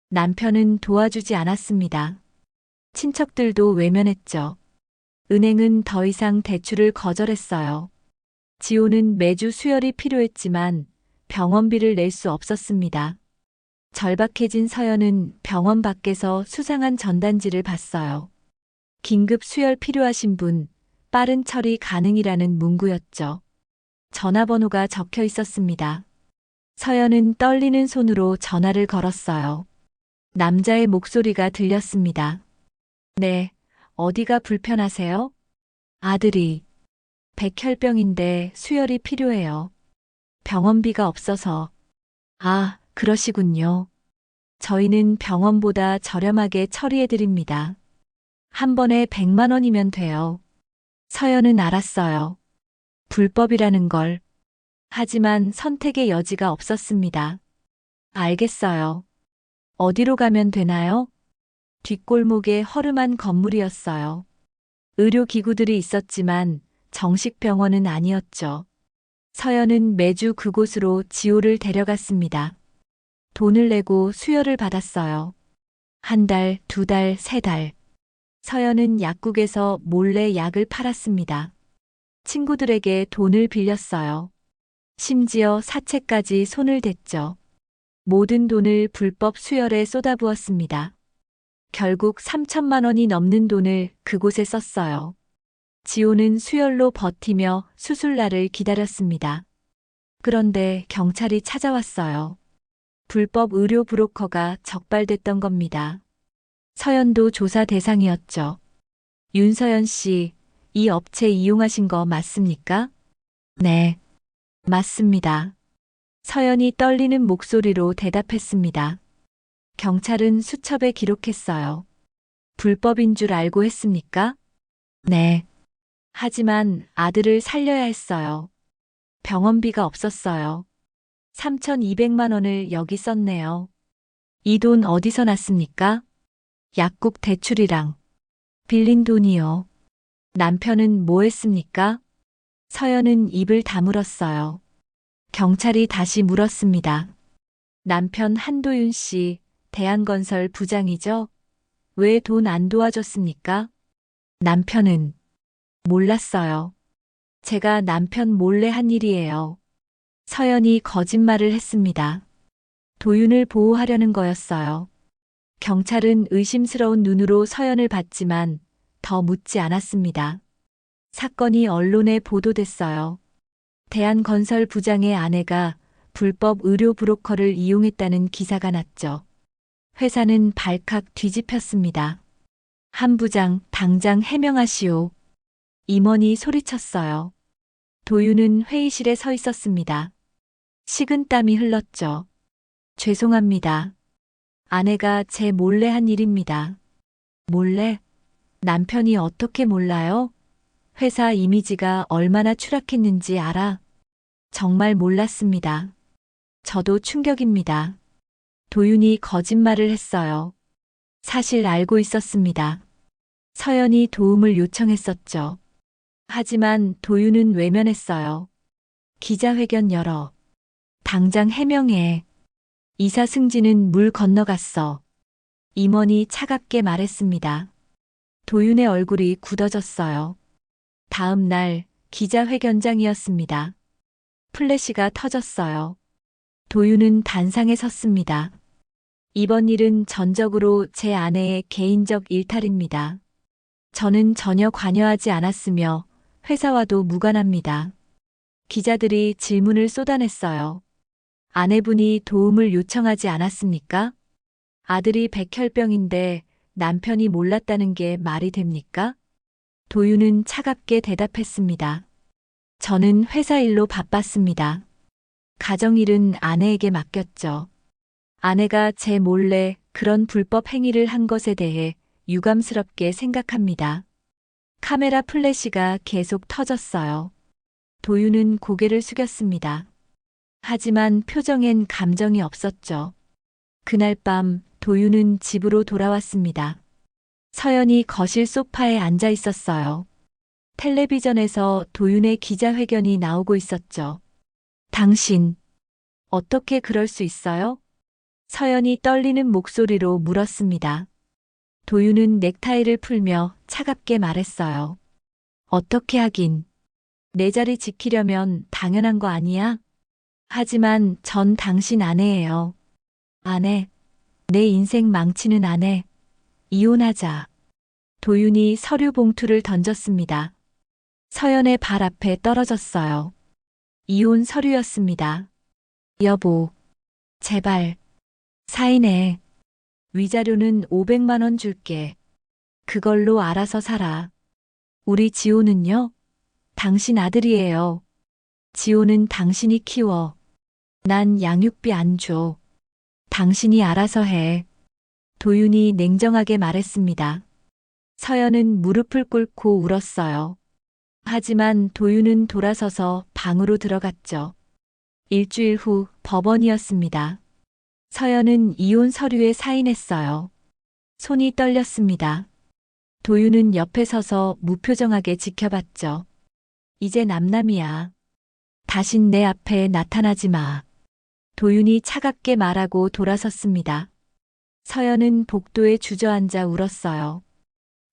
남편은 도와주지 않았습니다. 친척들도 외면했죠. 은행은 더 이상 대출을 거절했어요. 지호는 매주 수혈이 필요했지만 병원비를 낼 수 없었습니다. 절박해진 서연은 병원 밖에서 수상한 전단지를 봤어요. 긴급 수혈 필요하신 분, 빠른 처리 가능이라는 문구였죠. 전화번호가 적혀 있었습니다. 서연은 떨리는 손으로 전화를 걸었어요. 남자의 목소리가 들렸습니다. 네, 어디가 불편하세요? 아들이 백혈병인데 수혈이 필요해요. 병원비가 없어서. 아, 그러시군요. 저희는 병원보다 저렴하게 처리해드립니다. 한 번에 100만 원이면 돼요. 서연은 알았어요. 불법이라는 걸. 하지만 선택의 여지가 없었습니다. 알겠어요. 어디로 가면 되나요? 뒷골목에 허름한 건물이었어요. 의료기구들이 있었지만 정식 병원은 아니었죠. 서연은 매주 그곳으로 지호를 데려갔습니다. 돈을 내고 수혈을 받았어요. 한 달, 두 달, 세 달. 서연은 약국에서 몰래 약을 팔았습니다. 친구들에게 돈을 빌렸어요. 심지어 사채까지 손을 댔죠. 모든 돈을 불법 수혈에 쏟아부었습니다. 결국 3천만 원이 넘는 돈을 그곳에 썼어요. 지호는 수혈로 버티며 수술날을 기다렸습니다. 그런데 경찰이 찾아왔어요. 불법 의료 브로커가 적발됐던 겁니다. 서연도 조사 대상이었죠. 윤서연 씨, 이 업체 이용하신 거 맞습니까? 네, 맞습니다. 서연이 떨리는 목소리로 대답했습니다. 경찰은 수첩에 기록했어요. 불법인 줄 알고 했습니까? 네. 하지만 아들을 살려야 했어요. 병원비가 없었어요. 3,200만 원을 여기 썼네요. 이 돈 어디서 났습니까? 약국 대출이랑 빌린 돈이요. 남편은 뭐 했습니까? 서연은 입을 다물었어요. 경찰이 다시 물었습니다. 남편 한도윤 씨, 대한건설 부장이죠? 왜 돈 안 도와줬습니까? 남편은 몰랐어요. 제가 남편 몰래 한 일이에요. 서연이 거짓말을 했습니다. 도윤을 보호하려는 거였어요. 경찰은 의심스러운 눈으로 서연을 봤지만 더 묻지 않았습니다. 사건이 언론에 보도됐어요. 대한건설 부장의 아내가 불법 의료 브로커를 이용했다는 기사가 났죠. 회사는 발칵 뒤집혔습니다. 한 부장, 당장 해명하시오. 임원이 소리쳤어요. 도윤은 회의실에 서 있었습니다. 식은땀이 흘렀죠. 죄송합니다. 아내가 제 몰래 한 일입니다. 몰래? 남편이 어떻게 몰라요? 회사 이미지가 얼마나 추락했는지 알아? 정말 몰랐습니다. 저도 충격입니다. 도윤이 거짓말을 했어요. 사실 알고 있었습니다. 서연이 도움을 요청했었죠. 하지만 도윤은 외면했어요. 기자회견 열어. 당장 해명해. 이사 승진은 물 건너갔어. 임원이 차갑게 말했습니다. 도윤의 얼굴이 굳어졌어요. 다음 날 기자회견장이었습니다. 플래시가 터졌어요. 도윤은 단상에 섰습니다. 이번 일은 전적으로 제 아내의 개인적 일탈입니다. 저는 전혀 관여하지 않았으며 회사와도 무관합니다. 기자들이 질문을 쏟아냈어요. 아내분이 도움을 요청하지 않았습니까? 아들이 백혈병인데 남편이 몰랐다는 게 말이 됩니까? 도윤은 차갑게 대답했습니다. 저는 회사 일로 바빴습니다. 가정일은 아내에게 맡겼죠. 아내가 제 몰래 그런 불법 행위를 한 것에 대해 유감스럽게 생각합니다. 카메라 플래시가 계속 터졌어요. 도윤은 고개를 숙였습니다. 하지만 표정엔 감정이 없었죠. 그날 밤 도윤은 집으로 돌아왔습니다. 서연이 거실 소파에 앉아 있었어요. 텔레비전에서 도윤의 기자회견이 나오고 있었죠. 당신, 어떻게 그럴 수 있어요? 서연이 떨리는 목소리로 물었습니다. 도윤은 넥타이를 풀며 차갑게 말했어요. 어떻게 하긴. 내 자리 지키려면 당연한 거 아니야? 하지만 전 당신 아내예요. 아내. 내 인생 망치는 아내. 이혼하자. 도윤이 서류 봉투를 던졌습니다. 서연의 발 앞에 떨어졌어요. 이혼 서류였습니다. 여보, 제발. 사인해. 위자료는 500만 원 줄게. 그걸로 알아서 살아. 우리 지호는요? 당신 아들이에요. 지호는 당신이 키워. 난 양육비 안 줘. 당신이 알아서 해. 도윤이 냉정하게 말했습니다. 서연은 무릎을 꿇고 울었어요. 하지만 도윤은 돌아서서 방으로 들어갔죠. 일주일 후 법원이었습니다. 서연은 이혼 서류에 사인했어요. 손이 떨렸습니다. 도윤은 옆에 서서 무표정하게 지켜봤죠. 이제 남남이야. 다신 내 앞에 나타나지 마. 도윤이 차갑게 말하고 돌아섰습니다. 서연은 복도에 주저앉아 울었어요.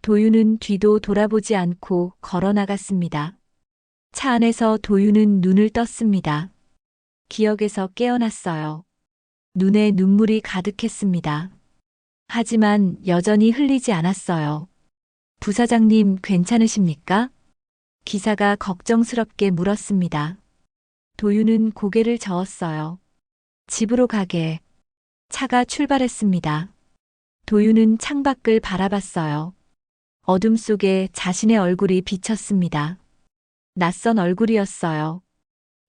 도윤은 뒤도 돌아보지 않고 걸어 나갔습니다. 차 안에서 도윤은 눈을 떴습니다. 기억에서 깨어났어요. 눈에 눈물이 가득했습니다. 하지만 여전히 흘리지 않았어요. 부사장님 괜찮으십니까? 기사가 걱정스럽게 물었습니다. 도윤은 고개를 저었어요. 집으로 가게. 차가 출발했습니다. 도윤은 창밖을 바라봤어요. 어둠 속에 자신의 얼굴이 비쳤습니다. 낯선 얼굴이었어요.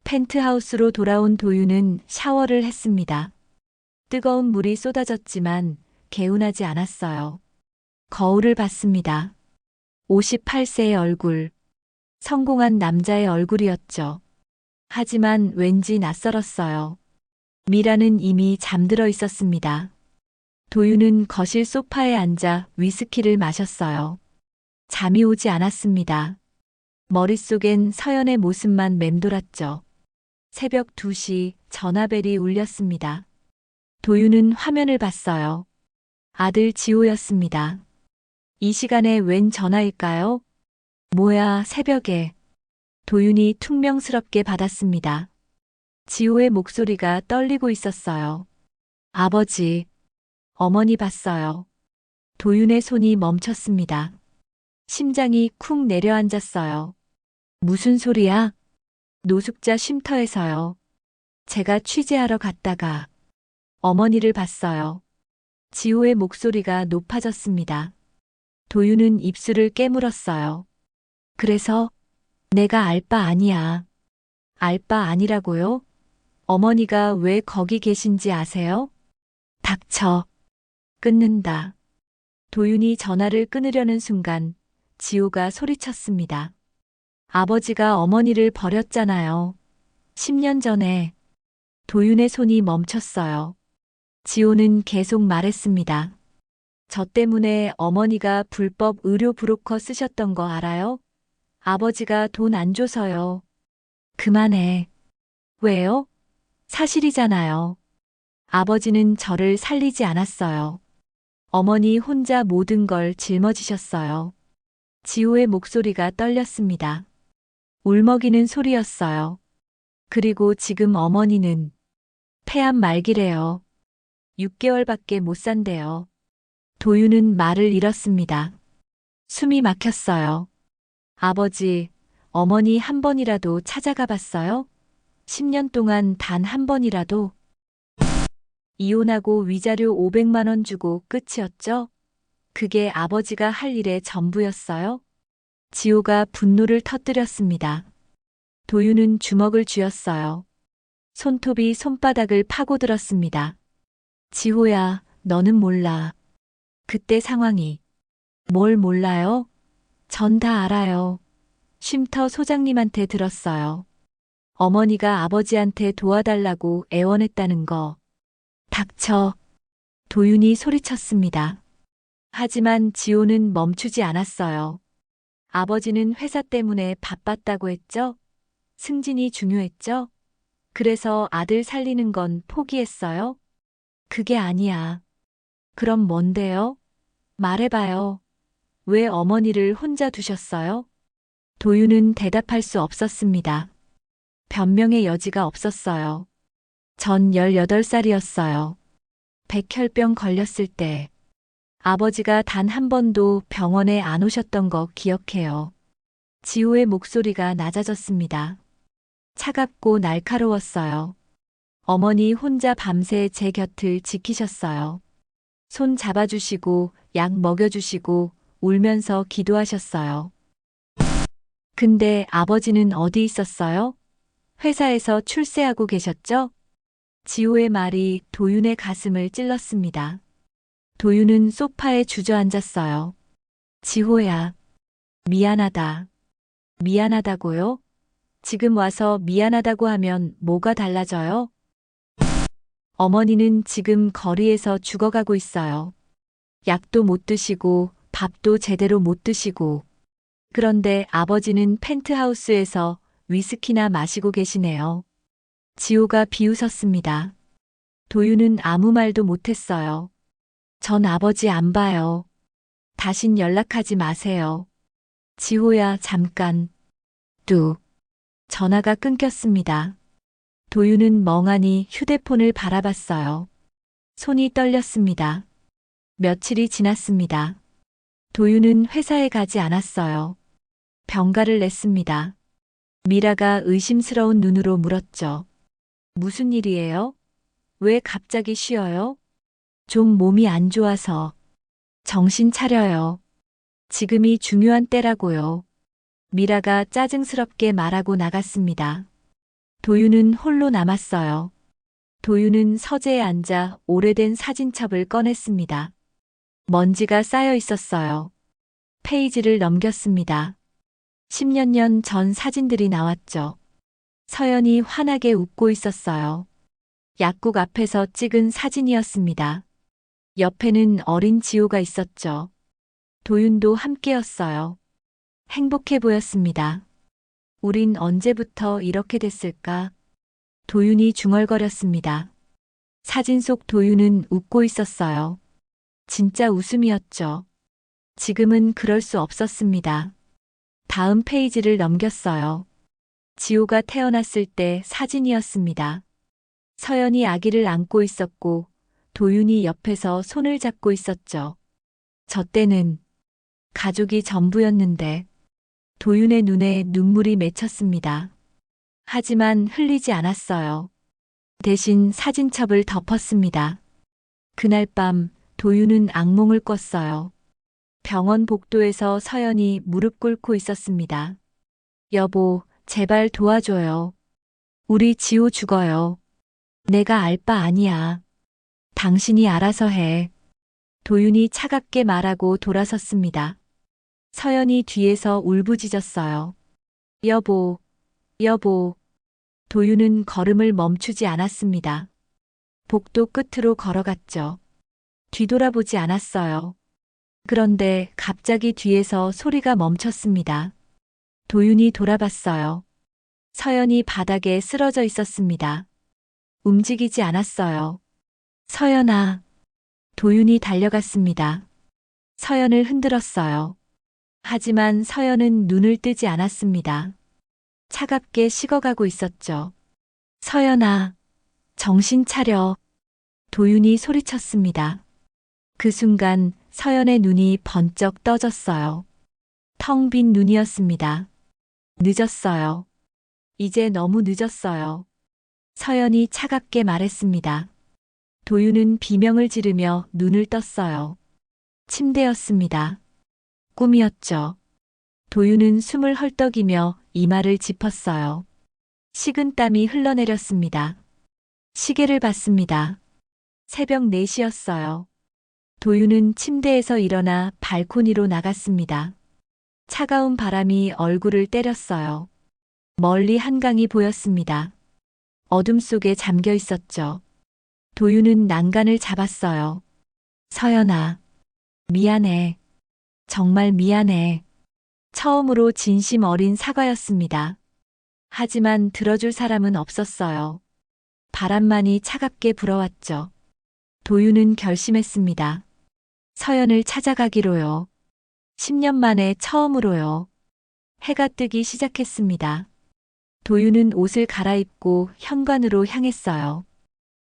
펜트하우스로 돌아온 도윤은 샤워를 했습니다. 뜨거운 물이 쏟아졌지만 개운하지 않았어요. 거울을 봤습니다. 58세의 얼굴. 성공한 남자의 얼굴이었죠. 하지만 왠지 낯설었어요. 미라는 이미 잠들어 있었습니다. 도윤은 거실 소파에 앉아 위스키를 마셨어요. 잠이 오지 않았습니다. 머릿속엔 서연의 모습만 맴돌았죠. 새벽 2시 전화벨이 울렸습니다. 도윤은 화면을 봤어요. 아들 지호였습니다. 이 시간에 웬 전화일까요? 뭐야, 새벽에. 도윤이 퉁명스럽게 받았습니다. 지호의 목소리가 떨리고 있었어요. 아버지, 어머니 봤어요. 도윤의 손이 멈췄습니다. 심장이 쿵 내려앉았어요. 무슨 소리야? 노숙자 쉼터에서요. 제가 취재하러 갔다가 어머니를 봤어요. 지호의 목소리가 높아졌습니다. 도윤은 입술을 깨물었어요. 그래서 내가 알 바 아니야. 알 바 아니라고요? 어머니가 왜 거기 계신지 아세요? 닥쳐. 끊는다. 도윤이 전화를 끊으려는 순간 지호가 소리쳤습니다. 아버지가 어머니를 버렸잖아요. 10년 전에. 도윤의 손이 멈췄어요. 지호는 계속 말했습니다. 저 때문에 어머니가 불법 의료 브로커 쓰셨던 거 알아요? 아버지가 돈 안 줘서요. 그만해. 왜요? 사실이잖아요. 아버지는 저를 살리지 않았어요. 어머니 혼자 모든 걸 짊어지셨어요. 지호의 목소리가 떨렸습니다. 울먹이는 소리였어요. 그리고 지금 어머니는 폐암 말기래요. 6개월밖에 못 산대요. 도윤은 말을 잃었습니다. 숨이 막혔어요. 아버지, 어머니 한 번이라도 찾아가 봤어요? 10년 동안 단 한 번이라도? 이혼하고 위자료 500만 원 주고 끝이었죠? 그게 아버지가 할 일의 전부였어요? 지호가 분노를 터뜨렸습니다. 도윤은 주먹을 쥐었어요. 손톱이 손바닥을 파고들었습니다. 지호야, 너는 몰라. 그때 상황이. 뭘 몰라요? 전 다 알아요. 쉼터 소장님한테 들었어요. 어머니가 아버지한테 도와달라고 애원했다는 거. 닥쳐. 도윤이 소리쳤습니다. 하지만 지호는 멈추지 않았어요. 아버지는 회사 때문에 바빴다고 했죠? 승진이 중요했죠? 그래서 아들 살리는 건 포기했어요? 그게 아니야. 그럼 뭔데요? 말해봐요. 왜 어머니를 혼자 두셨어요? 도윤은 대답할 수 없었습니다. 변명의 여지가 없었어요. 전 18살이었어요. 백혈병 걸렸을 때 아버지가 단 한 번도 병원에 안 오셨던 거 기억해요. 지호의 목소리가 낮아졌습니다. 차갑고 날카로웠어요. 어머니 혼자 밤새 제 곁을 지키셨어요. 손 잡아주시고 약 먹여주시고 울면서 기도하셨어요. 근데 아버지는 어디 있었어요? 회사에서 출세하고 계셨죠? 지호의 말이 도윤의 가슴을 찔렀습니다. 도윤은 소파에 주저앉았어요. 지호야, 미안하다. 미안하다고요? 지금 와서 미안하다고 하면 뭐가 달라져요? 어머니는 지금 거리에서 죽어가고 있어요. 약도 못 드시고 밥도 제대로 못 드시고. 그런데 아버지는 펜트하우스에서 위스키나 마시고 계시네요. 지호가 비웃었습니다. 도윤은 아무 말도 못했어요. 전 아버지 안 봐요. 다신 연락하지 마세요. 지호야, 잠깐. 뚝. 전화가 끊겼습니다. 도윤은 멍하니 휴대폰을 바라봤어요. 손이 떨렸습니다. 며칠이 지났습니다. 도윤은 회사에 가지 않았어요. 병가를 냈습니다. 미라가 의심스러운 눈으로 물었죠. 무슨 일이에요? 왜 갑자기 쉬어요? 좀 몸이 안 좋아서. 정신 차려요. 지금이 중요한 때라고요. 미라가 짜증스럽게 말하고 나갔습니다. 도윤은 홀로 남았어요. 도윤은 서재에 앉아 오래된 사진첩을 꺼냈습니다. 먼지가 쌓여 있었어요. 페이지를 넘겼습니다. 10년 전 사진들이 나왔죠. 서연이 환하게 웃고 있었어요. 약국 앞에서 찍은 사진이었습니다. 옆에는 어린 지호가 있었죠. 도윤도 함께였어요. 행복해 보였습니다. 우린 언제부터 이렇게 됐을까? 도윤이 중얼거렸습니다. 사진 속 도윤은 웃고 있었어요. 진짜 웃음이었죠. 지금은 그럴 수 없었습니다. 다음 페이지를 넘겼어요. 지호가 태어났을 때 사진이었습니다. 서연이 아기를 안고 있었고 도윤이 옆에서 손을 잡고 있었죠. 저 때는 가족이 전부였는데 도윤의 눈에 눈물이 맺혔습니다. 하지만 흘리지 않았어요. 대신 사진첩을 덮었습니다. 그날 밤 도윤은 악몽을 꿨어요. 병원 복도에서 서연이 무릎 꿇고 있었습니다. 여보, 제발 도와줘요. 우리 지호 죽어요. 내가 알 바 아니야. 당신이 알아서 해. 도윤이 차갑게 말하고 돌아섰습니다. 서연이 뒤에서 울부짖었어요. 여보, 여보. 도윤은 걸음을 멈추지 않았습니다. 복도 끝으로 걸어갔죠. 뒤돌아보지 않았어요. 그런데 갑자기 뒤에서 소리가 멈췄습니다. 도윤이 돌아봤어요. 서연이 바닥에 쓰러져 있었습니다. 움직이지 않았어요. 서연아. 도윤이 달려갔습니다. 서연을 흔들었어요. 하지만 서연은 눈을 뜨지 않았습니다. 차갑게 식어가고 있었죠. 서연아, 정신 차려. 도윤이 소리쳤습니다. 그 순간 서연의 눈이 번쩍 떠졌어요. 텅 빈 눈이었습니다. 늦었어요. 이제 너무 늦었어요. 서연이 차갑게 말했습니다. 도윤은 비명을 지르며 눈을 떴어요. 침대였습니다. 꿈이었죠. 도윤은 숨을 헐떡이며 이마를 짚었어요. 식은 땀이 흘러내렸습니다. 시계를 봤습니다. 새벽 4시였어요. 도윤은 침대에서 일어나 발코니로 나갔습니다. 차가운 바람이 얼굴을 때렸어요. 멀리 한강이 보였습니다. 어둠 속에 잠겨 있었죠. 도윤은 난간을 잡았어요. 서연아, 미안해. 정말 미안해. 처음으로 진심 어린 사과였습니다. 하지만 들어줄 사람은 없었어요. 바람만이 차갑게 불어왔죠. 도윤은 결심했습니다. 서연을 찾아가기로요. 10년 만에 처음으로요. 해가 뜨기 시작했습니다. 도윤은 옷을 갈아입고 현관으로 향했어요.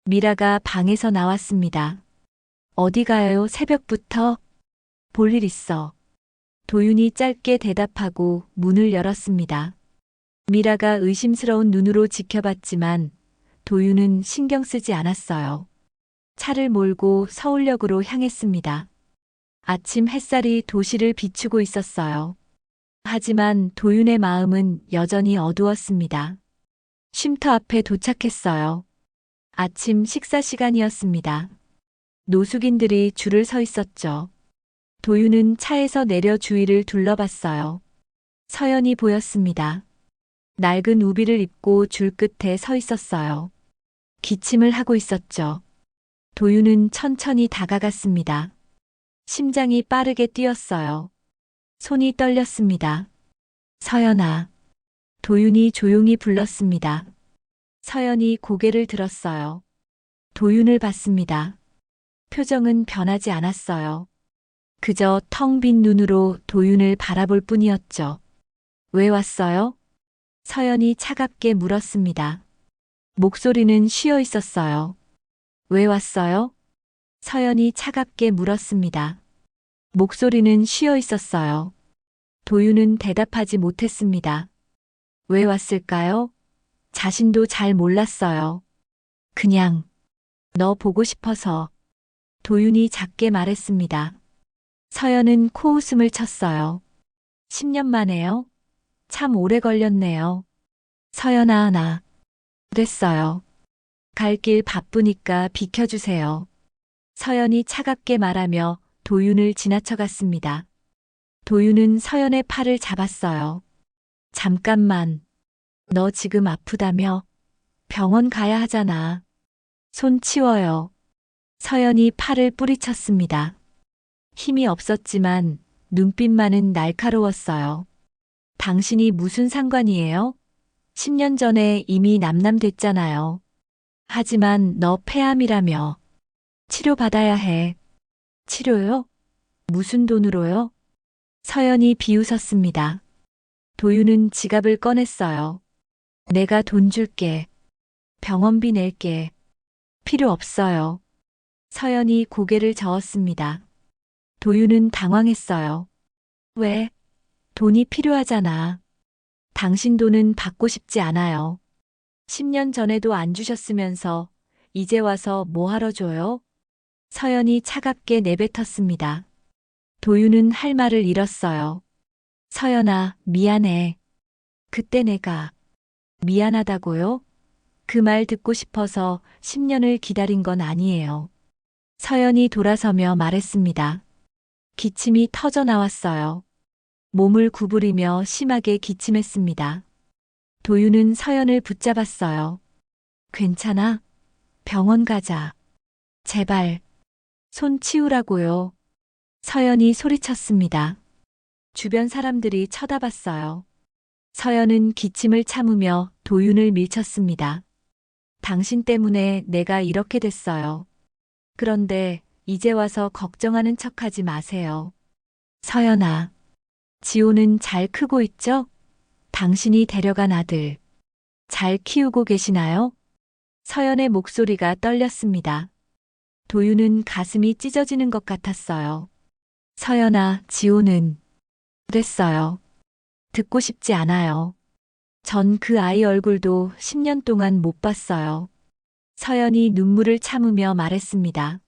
미라가 방에서 나왔습니다. 어디 가요, 새벽부터? 볼일 있어. 도윤이 짧게 대답하고 문을 열었습니다. 미라가 의심스러운 눈으로 지켜봤지만 도윤은 신경 쓰지 않았어요. 차를 몰고 서울역으로 향했습니다. 아침 햇살이 도시를 비추고 있었어요. 하지만 도윤의 마음은 여전히 어두웠습니다. 쉼터 앞에 도착했어요. 아침 식사 시간이었습니다. 노숙인들이 줄을 서 있었죠. 도윤은 차에서 내려 주위를 둘러봤어요. 서연이 보였습니다. 낡은 우비를 입고 줄 끝에 서 있었어요. 기침을 하고 있었죠. 도윤은 천천히 다가갔습니다. 심장이 빠르게 뛰었어요. 손이 떨렸습니다. 서연아. 도윤이 조용히 불렀습니다. 서연이 고개를 들었어요. 도윤을 봤습니다. 표정은 변하지 않았어요. 그저 텅 빈 눈으로 도윤을 바라볼 뿐이었죠. 왜 왔어요? 서연이 차갑게 물었습니다. 목소리는 쉬어 있었어요. 왜 왔어요? 서연이 차갑게 물었습니다. 목소리는 쉬어 있었어요. 도윤은 대답하지 못했습니다. 왜 왔을까요? 자신도 잘 몰랐어요. 그냥 너 보고 싶어서. 도윤이 작게 말했습니다. 서연은 코웃음을 쳤어요. 10년 만에요? 참 오래 걸렸네요. 서연아, 나 그랬어요. 갈 길 바쁘니까 비켜주세요. 서연이 차갑게 말하며 도윤을 지나쳐갔습니다. 도윤은 서연의 팔을 잡았어요. 잠깐만. 너 지금 아프다며? 병원 가야 하잖아. 손 치워요. 서연이 팔을 뿌리쳤습니다. 힘이 없었지만 눈빛만은 날카로웠어요. 당신이 무슨 상관이에요? 10년 전에 이미 남남됐잖아요. 하지만 너 폐암이라며. 치료받아야 해. 치료요? 무슨 돈으로요? 서연이 비웃었습니다. 도윤은 지갑을 꺼냈어요. 내가 돈 줄게. 병원비 낼게. 필요 없어요. 서연이 고개를 저었습니다. 도윤은 당황했어요. 왜? 돈이 필요하잖아. 당신 돈은 받고 싶지 않아요. 10년 전에도 안 주셨으면서 이제 와서 뭐 하러 줘요? 서연이 차갑게 내뱉었습니다. 도윤은 할 말을 잃었어요. 서연아, 미안해. 그때 내가 미안하다고요? 그 말 듣고 싶어서 10년을 기다린 건 아니에요. 서연이 돌아서며 말했습니다. 기침이 터져 나왔어요. 몸을 구부리며 심하게 기침했습니다. 도윤은 서연을 붙잡았어요. 괜찮아? 병원 가자. 제발. 손 치우라고요. 서연이 소리쳤습니다. 주변 사람들이 쳐다봤어요. 서연은 기침을 참으며 도윤을 밀쳤습니다. 당신 때문에 내가 이렇게 됐어요. 그런데 이제 와서 걱정하는 척하지 마세요. 서연아. 지호는 잘 크고 있죠? 당신이 데려간 아들. 잘 키우고 계시나요? 서연의 목소리가 떨렸습니다. 도윤은 가슴이 찢어지는 것 같았어요. 서연아, 지호는 그랬어요. 듣고 싶지 않아요. 전 그 아이 얼굴도 10년 동안 못 봤어요. 서연이 눈물을 참으며 말했습니다.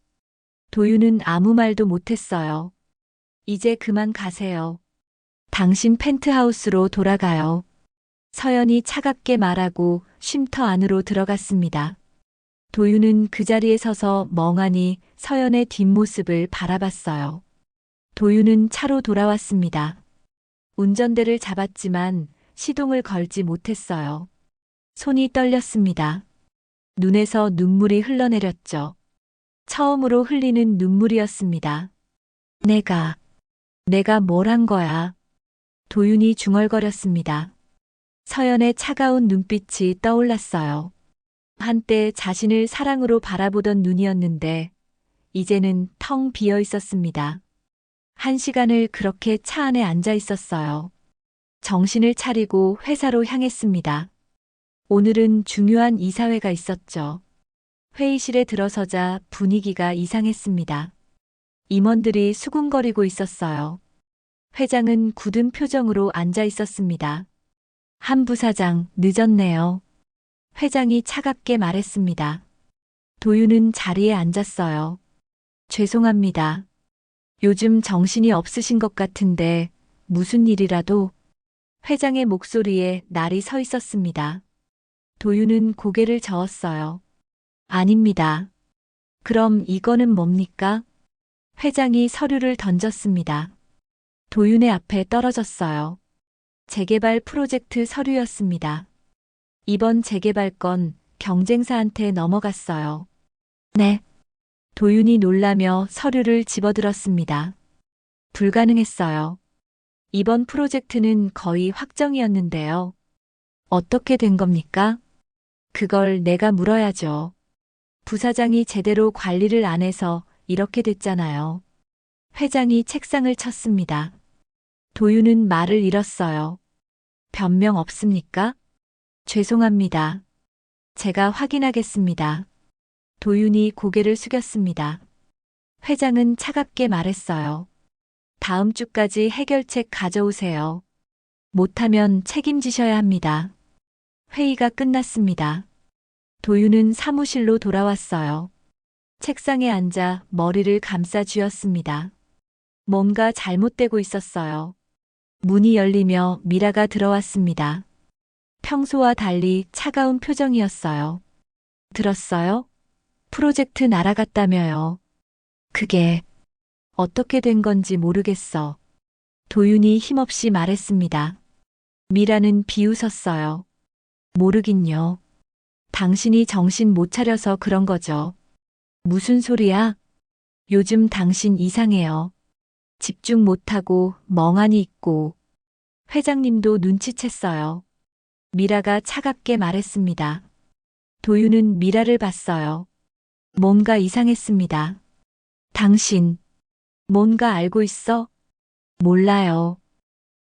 도윤은 아무 말도 못했어요. 이제 그만 가세요. 당신 펜트하우스로 돌아가요. 서연이 차갑게 말하고 쉼터 안으로 들어갔습니다. 도윤은 그 자리에 서서 멍하니 서연의 뒷모습을 바라봤어요. 도윤은 차로 돌아왔습니다. 운전대를 잡았지만 시동을 걸지 못했어요. 손이 떨렸습니다. 눈에서 눈물이 흘러내렸죠. 처음으로 흘리는 눈물이었습니다. 내가 뭘 한 거야? 도윤이 중얼거렸습니다. 서연의 차가운 눈빛이 떠올랐어요. 한때 자신을 사랑으로 바라보던 눈이었는데 이제는 텅 비어 있었습니다. 1시간을 그렇게 차 안에 앉아 있었어요. 정신을 차리고 회사로 향했습니다. 오늘은 중요한 이사회가 있었죠. 회의실에 들어서자 분위기가 이상했습니다. 임원들이 수군거리고 있었어요. 회장은 굳은 표정으로 앉아 있었습니다. 한 부사장, 늦었네요. 회장이 차갑게 말했습니다. 도윤은 자리에 앉았어요. 죄송합니다. 요즘 정신이 없으신 것 같은데 무슨 일이라도. 회장의 목소리에 날이 서 있었습니다. 도윤은 고개를 저었어요. 아닙니다. 그럼 이거는 뭡니까? 회장이 서류를 던졌습니다. 도윤의 앞에 떨어졌어요. 재개발 프로젝트 서류였습니다. 이번 재개발 건 경쟁사한테 넘어갔어요. 네. 도윤이 놀라며 서류를 집어들었습니다. 불가능했어요. 이번 프로젝트는 거의 확정이었는데요. 어떻게 된 겁니까? 그걸 내가 물어야죠. 부사장이 제대로 관리를 안 해서 이렇게 됐잖아요. 회장이 책상을 쳤습니다. 도윤은 말을 잃었어요. 변명 없습니까? 죄송합니다. 제가 확인하겠습니다. 도윤이 고개를 숙였습니다. 회장은 차갑게 말했어요. 다음 주까지 해결책 가져오세요. 못하면 책임지셔야 합니다. 회의가 끝났습니다. 도윤은 사무실로 돌아왔어요. 책상에 앉아 머리를 감싸 쥐었습니다. 뭔가 잘못되고 있었어요. 문이 열리며 미라가 들어왔습니다. 평소와 달리 차가운 표정이었어요. 들었어요? 프로젝트 날아갔다며요. 그게 어떻게 된 건지 모르겠어. 도윤이 힘없이 말했습니다. 미라는 비웃었어요. 모르긴요. 당신이 정신 못 차려서 그런 거죠. 무슨 소리야? 요즘 당신 이상해요. 집중 못하고 멍하니 있고. 회장님도 눈치챘어요. 미라가 차갑게 말했습니다. 도윤은 미라를 봤어요. 뭔가 이상했습니다. 당신, 뭔가 알고 있어? 몰라요.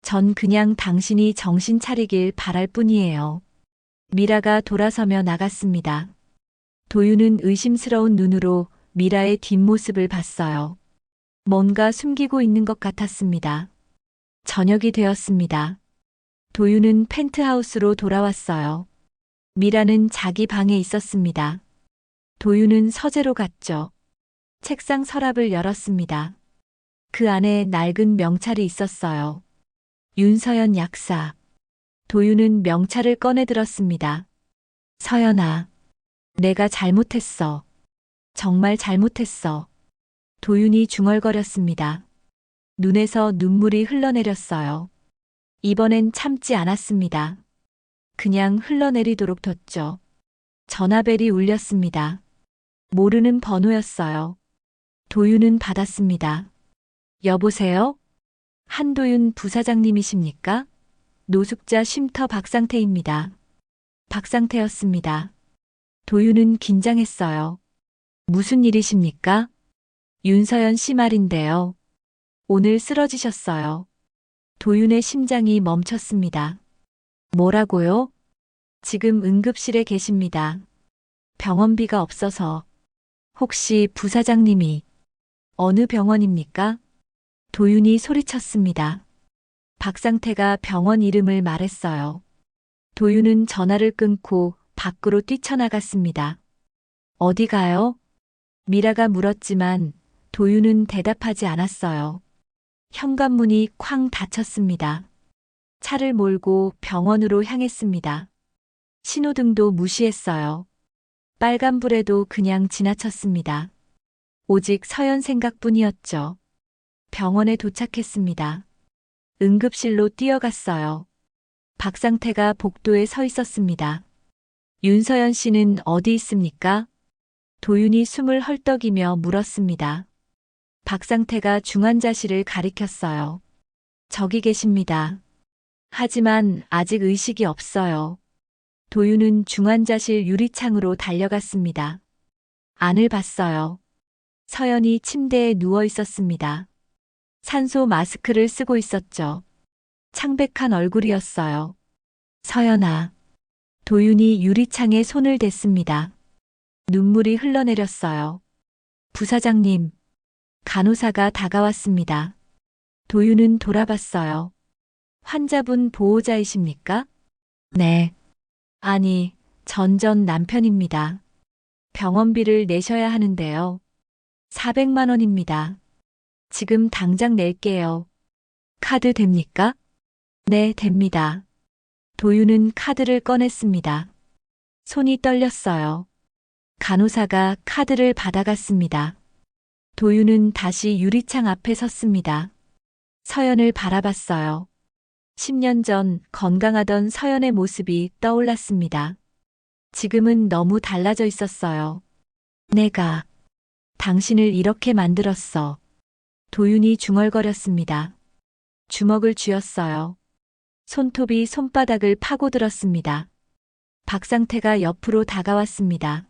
전 그냥 당신이 정신 차리길 바랄 뿐이에요. 미라가 돌아서며 나갔습니다. 도윤은 의심스러운 눈으로 미라의 뒷모습을 봤어요. 뭔가 숨기고 있는 것 같았습니다. 저녁이 되었습니다. 도윤은 펜트하우스로 돌아왔어요. 미라는 자기 방에 있었습니다. 도윤은 서재로 갔죠. 책상 서랍을 열었습니다. 그 안에 낡은 명찰이 있었어요. 윤서연 약사. 도윤은 명찰을 꺼내 들었습니다. 서연아, 내가 잘못했어. 정말 잘못했어. 도윤이 중얼거렸습니다. 눈에서 눈물이 흘러내렸어요. 이번엔 참지 않았습니다. 그냥 흘러내리도록 뒀죠. 전화벨이 울렸습니다. 모르는 번호였어요. 도윤은 받았습니다. 여보세요? 한도윤 부사장님이십니까? 노숙자 쉼터 박상태입니다. 박상태였습니다. 도윤은 긴장했어요. 무슨 일이십니까? 윤서연 씨 말인데요. 오늘 쓰러지셨어요. 도윤의 심장이 멈췄습니다. 뭐라고요? 지금 응급실에 계십니다. 병원비가 없어서. 혹시 부사장님이 어느 병원입니까? 도윤이 소리쳤습니다. 박상태가 병원 이름을 말했어요. 도윤은 전화를 끊고 밖으로 뛰쳐나갔습니다. 어디 가요? 미라가 물었지만 도윤은 대답하지 않았어요. 현관문이 쾅 닫혔습니다. 차를 몰고 병원으로 향했습니다. 신호등도 무시했어요. 빨간불에도 그냥 지나쳤습니다. 오직 서연 생각뿐이었죠. 병원에 도착했습니다. 응급실로 뛰어갔어요. 박상태가 복도에 서 있었습니다. 윤서연 씨는 어디 있습니까? 도윤이 숨을 헐떡이며 물었습니다. 박상태가 중환자실을 가리켰어요. 저기 계십니다. 하지만 아직 의식이 없어요. 도윤은 중환자실 유리창으로 달려갔습니다. 안을 봤어요. 서연이 침대에 누워 있었습니다. 산소 마스크를 쓰고 있었죠. 창백한 얼굴이었어요. 서연아. 도윤이 유리창에 손을 댔습니다. 눈물이 흘러내렸어요. 부사장님. 간호사가 다가왔습니다. 도윤은 돌아봤어요. 환자분 보호자이십니까? 네. 아니, 전 남편입니다. 병원비를 내셔야 하는데요. 400만 원입니다. 지금 당장 낼게요. 카드 됩니까? 네, 됩니다. 도윤은 카드를 꺼냈습니다. 손이 떨렸어요. 간호사가 카드를 받아갔습니다. 도윤은 다시 유리창 앞에 섰습니다. 서연을 바라봤어요. 10년 전 건강하던 서연의 모습이 떠올랐습니다. 지금은 너무 달라져 있었어요. 내가 당신을 이렇게 만들었어. 도윤이 중얼거렸습니다. 주먹을 쥐었어요. 손톱이 손바닥을 파고들었습니다. 박상태가 옆으로 다가왔습니다.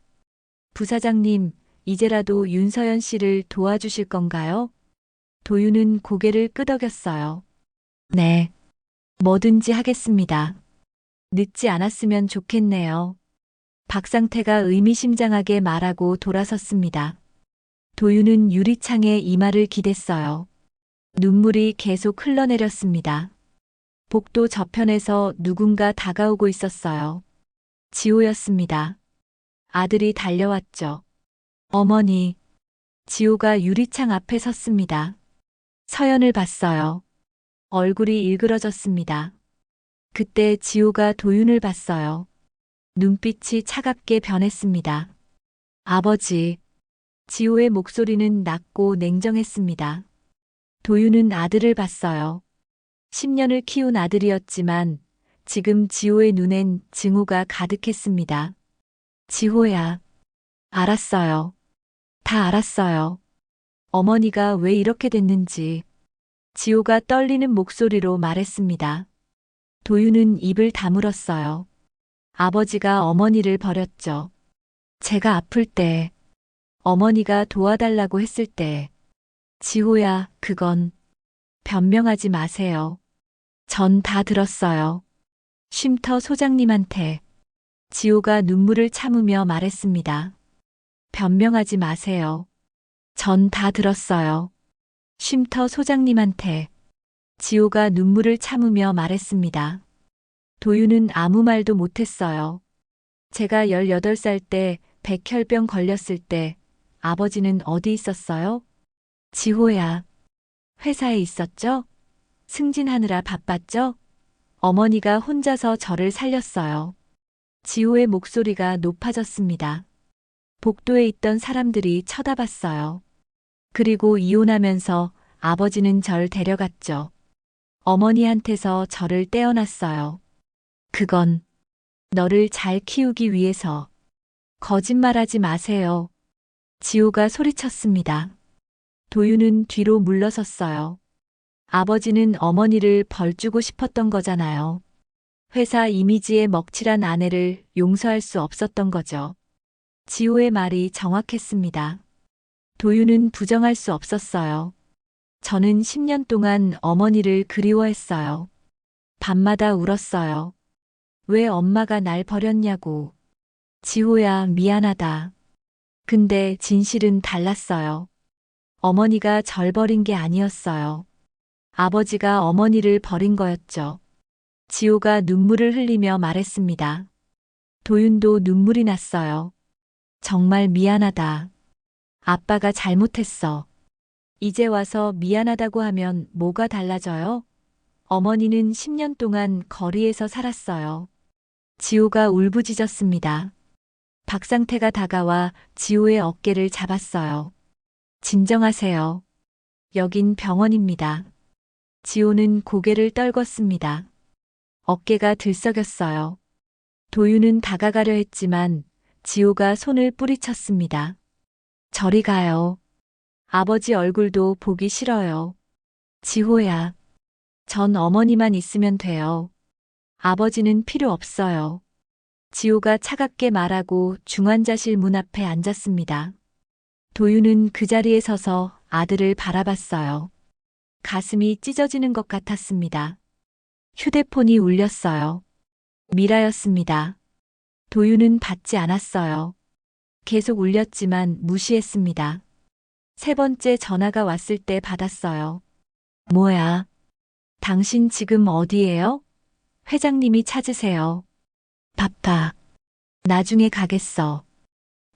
부사장님, 이제라도 윤서연 씨를 도와주실 건가요? 도윤은 고개를 끄덕였어요. 네. 뭐든지 하겠습니다. 늦지 않았으면 좋겠네요. 박상태가 의미심장하게 말하고 돌아섰습니다. 도윤은 유리창에 이마를 기댔어요. 눈물이 계속 흘러내렸습니다. 복도 저편에서 누군가 다가오고 있었어요. 지호였습니다. 아들이 달려왔죠. 어머니. 지호가 유리창 앞에 섰습니다. 서연을 봤어요. 얼굴이 일그러졌습니다. 그때 지호가 도윤을 봤어요. 눈빛이 차갑게 변했습니다. 아버지. 지호의 목소리는 낮고 냉정했습니다. 도윤은 아들을 봤어요. 10년을 키운 아들이었지만 지금 지호의 눈엔 증오가 가득했습니다. 지호야. 알았어요. 다 알았어요. 어머니가 왜 이렇게 됐는지. 지호가 떨리는 목소리로 말했습니다. 도윤은 입을 다물었어요. 아버지가 어머니를 버렸죠. 제가 아플 때, 어머니가 도와달라고 했을 때, 지호야, 그건 변명하지 마세요. 전 다 들었어요. 쉼터 소장님한테. 지호가 눈물을 참으며 말했습니다. 변명하지 마세요. 전 다 들었어요. 쉼터 소장님한테. 지호가 눈물을 참으며 말했습니다. 도윤은 아무 말도 못했어요. 제가 18살 때 백혈병 걸렸을 때 아버지는 어디 있었어요? 지호야. 회사에 있었죠? 승진하느라 바빴죠? 어머니가 혼자서 저를 살렸어요. 지호의 목소리가 높아졌습니다. 복도에 있던 사람들이 쳐다봤어요. 그리고 이혼하면서 아버지는 절 데려갔죠. 어머니한테서 저를 떼어놨어요. 그건 너를 잘 키우기 위해서. 거짓말하지 마세요. 지호가 소리쳤습니다. 도윤은 뒤로 물러섰어요. 아버지는 어머니를 벌주고 싶었던 거잖아요. 회사 이미지에 먹칠한 아내를 용서할 수 없었던 거죠. 지호의 말이 정확했습니다. 도윤은 부정할 수 없었어요. 저는 10년 동안 어머니를 그리워했어요. 밤마다 울었어요. 왜 엄마가 날 버렸냐고. 지호야, 미안하다. 근데 진실은 달랐어요. 어머니가 절 버린 게 아니었어요. 아버지가 어머니를 버린 거였죠. 지호가 눈물을 흘리며 말했습니다. 도윤도 눈물이 났어요. 정말 미안하다. 아빠가 잘못했어. 이제 와서 미안하다고 하면 뭐가 달라져요? 어머니는 10년 동안 거리에서 살았어요. 지호가 울부짖었습니다. 박상태가 다가와 지호의 어깨를 잡았어요. 진정하세요. 여긴 병원입니다. 지호는 고개를 떨궜습니다. 어깨가 들썩였어요. 도윤은 다가가려 했지만 지호가 손을 뿌리쳤습니다. 저리 가요. 아버지 얼굴도 보기 싫어요. 지호야. 전 어머니만 있으면 돼요. 아버지는 필요 없어요. 지호가 차갑게 말하고 중환자실 문 앞에 앉았습니다. 도윤은 그 자리에 서서 아들을 바라봤어요. 가슴이 찢어지는 것 같았습니다. 휴대폰이 울렸어요. 미라였습니다. 도윤은 받지 않았어요. 계속 울렸지만 무시했습니다. 세 번째 전화가 왔을 때 받았어요. 뭐야? 당신 지금 어디예요? 회장님이 찾으세요. 바빠. 나중에 가겠어.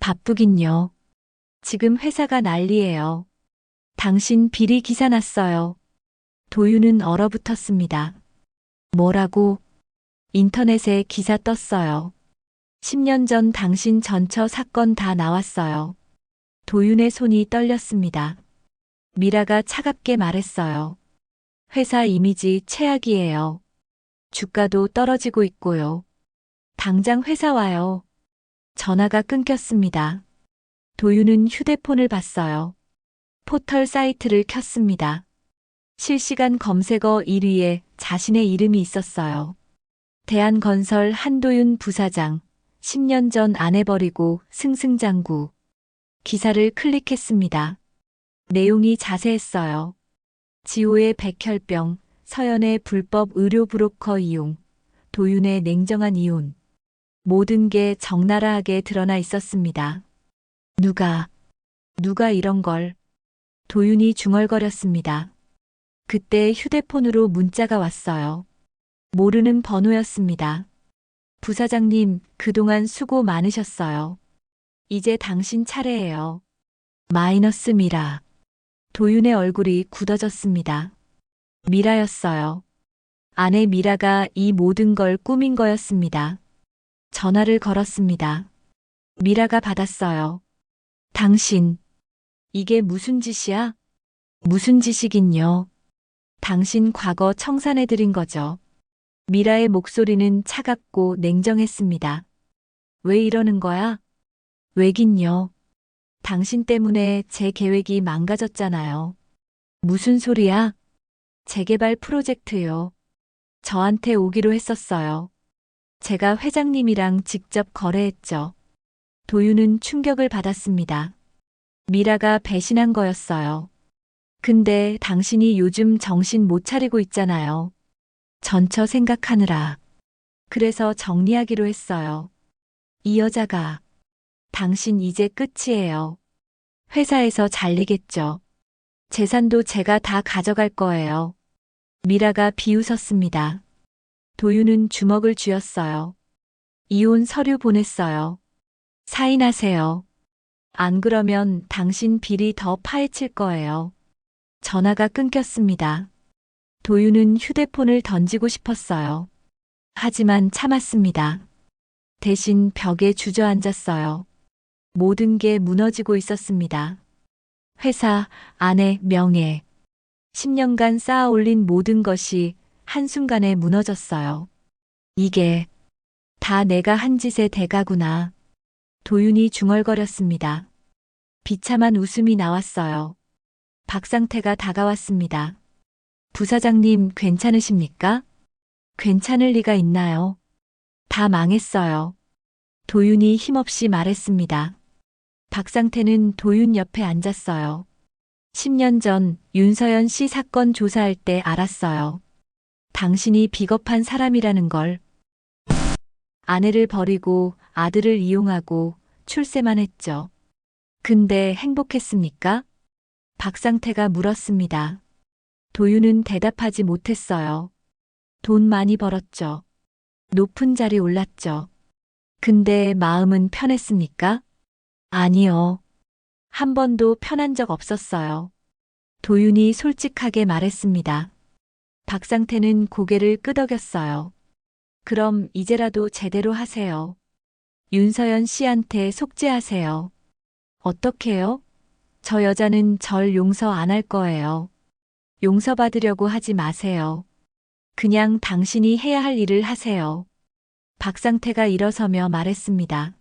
바쁘긴요. 지금 회사가 난리예요. 당신 비리 기사 났어요. 도윤은 얼어붙었습니다. 뭐라고? 인터넷에 기사 떴어요. 10년 전 당신 전처 사건 다 나왔어요. 도윤의 손이 떨렸습니다. 미라가 차갑게 말했어요. 회사 이미지 최악이에요. 주가도 떨어지고 있고요. 당장 회사 와요. 전화가 끊겼습니다. 도윤은 휴대폰을 봤어요. 포털 사이트를 켰습니다. 실시간 검색어 1위에 자신의 이름이 있었어요. 대한건설 한도윤 부사장, 10년 전 아내 버리고 승승장구. 기사를 클릭했습니다. 내용이 자세했어요. 지호의 백혈병, 서연의 불법 의료 브로커 이용, 도윤의 냉정한 이혼. 모든 게 적나라하게 드러나 있었습니다. 누가 이런 걸. 도윤이 중얼거렸습니다. 그때 휴대폰으로 문자가 왔어요. 모르는 번호였습니다. 부사장님, 그동안 수고 많으셨어요. 이제 당신 차례예요. 마이너스 미라. 도윤의 얼굴이 굳어졌습니다. 미라였어요. 아내 미라가 이 모든 걸 꾸민 거였습니다. 전화를 걸었습니다. 미라가 받았어요. 당신, 이게 무슨 짓이야? 무슨 짓이긴요. 당신 과거 청산해드린 거죠. 미라의 목소리는 차갑고 냉정했습니다. 왜 이러는 거야? 왜긴요. 당신 때문에 제 계획이 망가졌잖아요. 무슨 소리야? 재개발 프로젝트요. 저한테 오기로 했었어요. 제가 회장님이랑 직접 거래했죠. 도윤은 충격을 받았습니다. 미라가 배신한 거였어요. 근데 당신이 요즘 정신 못 차리고 있잖아요. 전처 생각하느라. 그래서 정리하기로 했어요. 이 여자가. 당신 이제 끝이에요. 회사에서 잘리겠죠. 재산도 제가 다 가져갈 거예요. 미라가 비웃었습니다. 도윤은 주먹을 쥐었어요. 이혼 서류 보냈어요. 사인하세요. 안 그러면 당신 비리 더 파헤칠 거예요. 전화가 끊겼습니다. 도윤은 휴대폰을 던지고 싶었어요. 하지만 참았습니다. 대신 벽에 주저앉았어요. 모든 게 무너지고 있었습니다. 회사, 아내, 명예. 10년간 쌓아 올린 모든 것이 한순간에 무너졌어요. 이게 다 내가 한 짓의 대가구나. 도윤이 중얼거렸습니다. 비참한 웃음이 나왔어요. 박상태가 다가왔습니다. 부사장님 괜찮으십니까? 괜찮을 리가 있나요? 다 망했어요. 도윤이 힘없이 말했습니다. 박상태는 도윤 옆에 앉았어요. 10년 전 윤서연 씨 사건 조사할 때 알았어요. 당신이 비겁한 사람이라는 걸. 아내를 버리고 아들을 이용하고 출세만 했죠. 근데 행복했습니까? 박상태가 물었습니다. 도윤은 대답하지 못했어요. 돈 많이 벌었죠. 높은 자리 올랐죠. 근데 마음은 편했습니까? 아니요. 한 번도 편한 적 없었어요. 도윤이 솔직하게 말했습니다. 박상태는 고개를 끄덕였어요. 그럼 이제라도 제대로 하세요. 윤서연 씨한테 속죄하세요. 어떻게요? 저 여자는 절 용서 안 할 거예요. 용서받으려고 하지 마세요. 그냥 당신이 해야 할 일을 하세요. 박상태가 일어서며 말했습니다.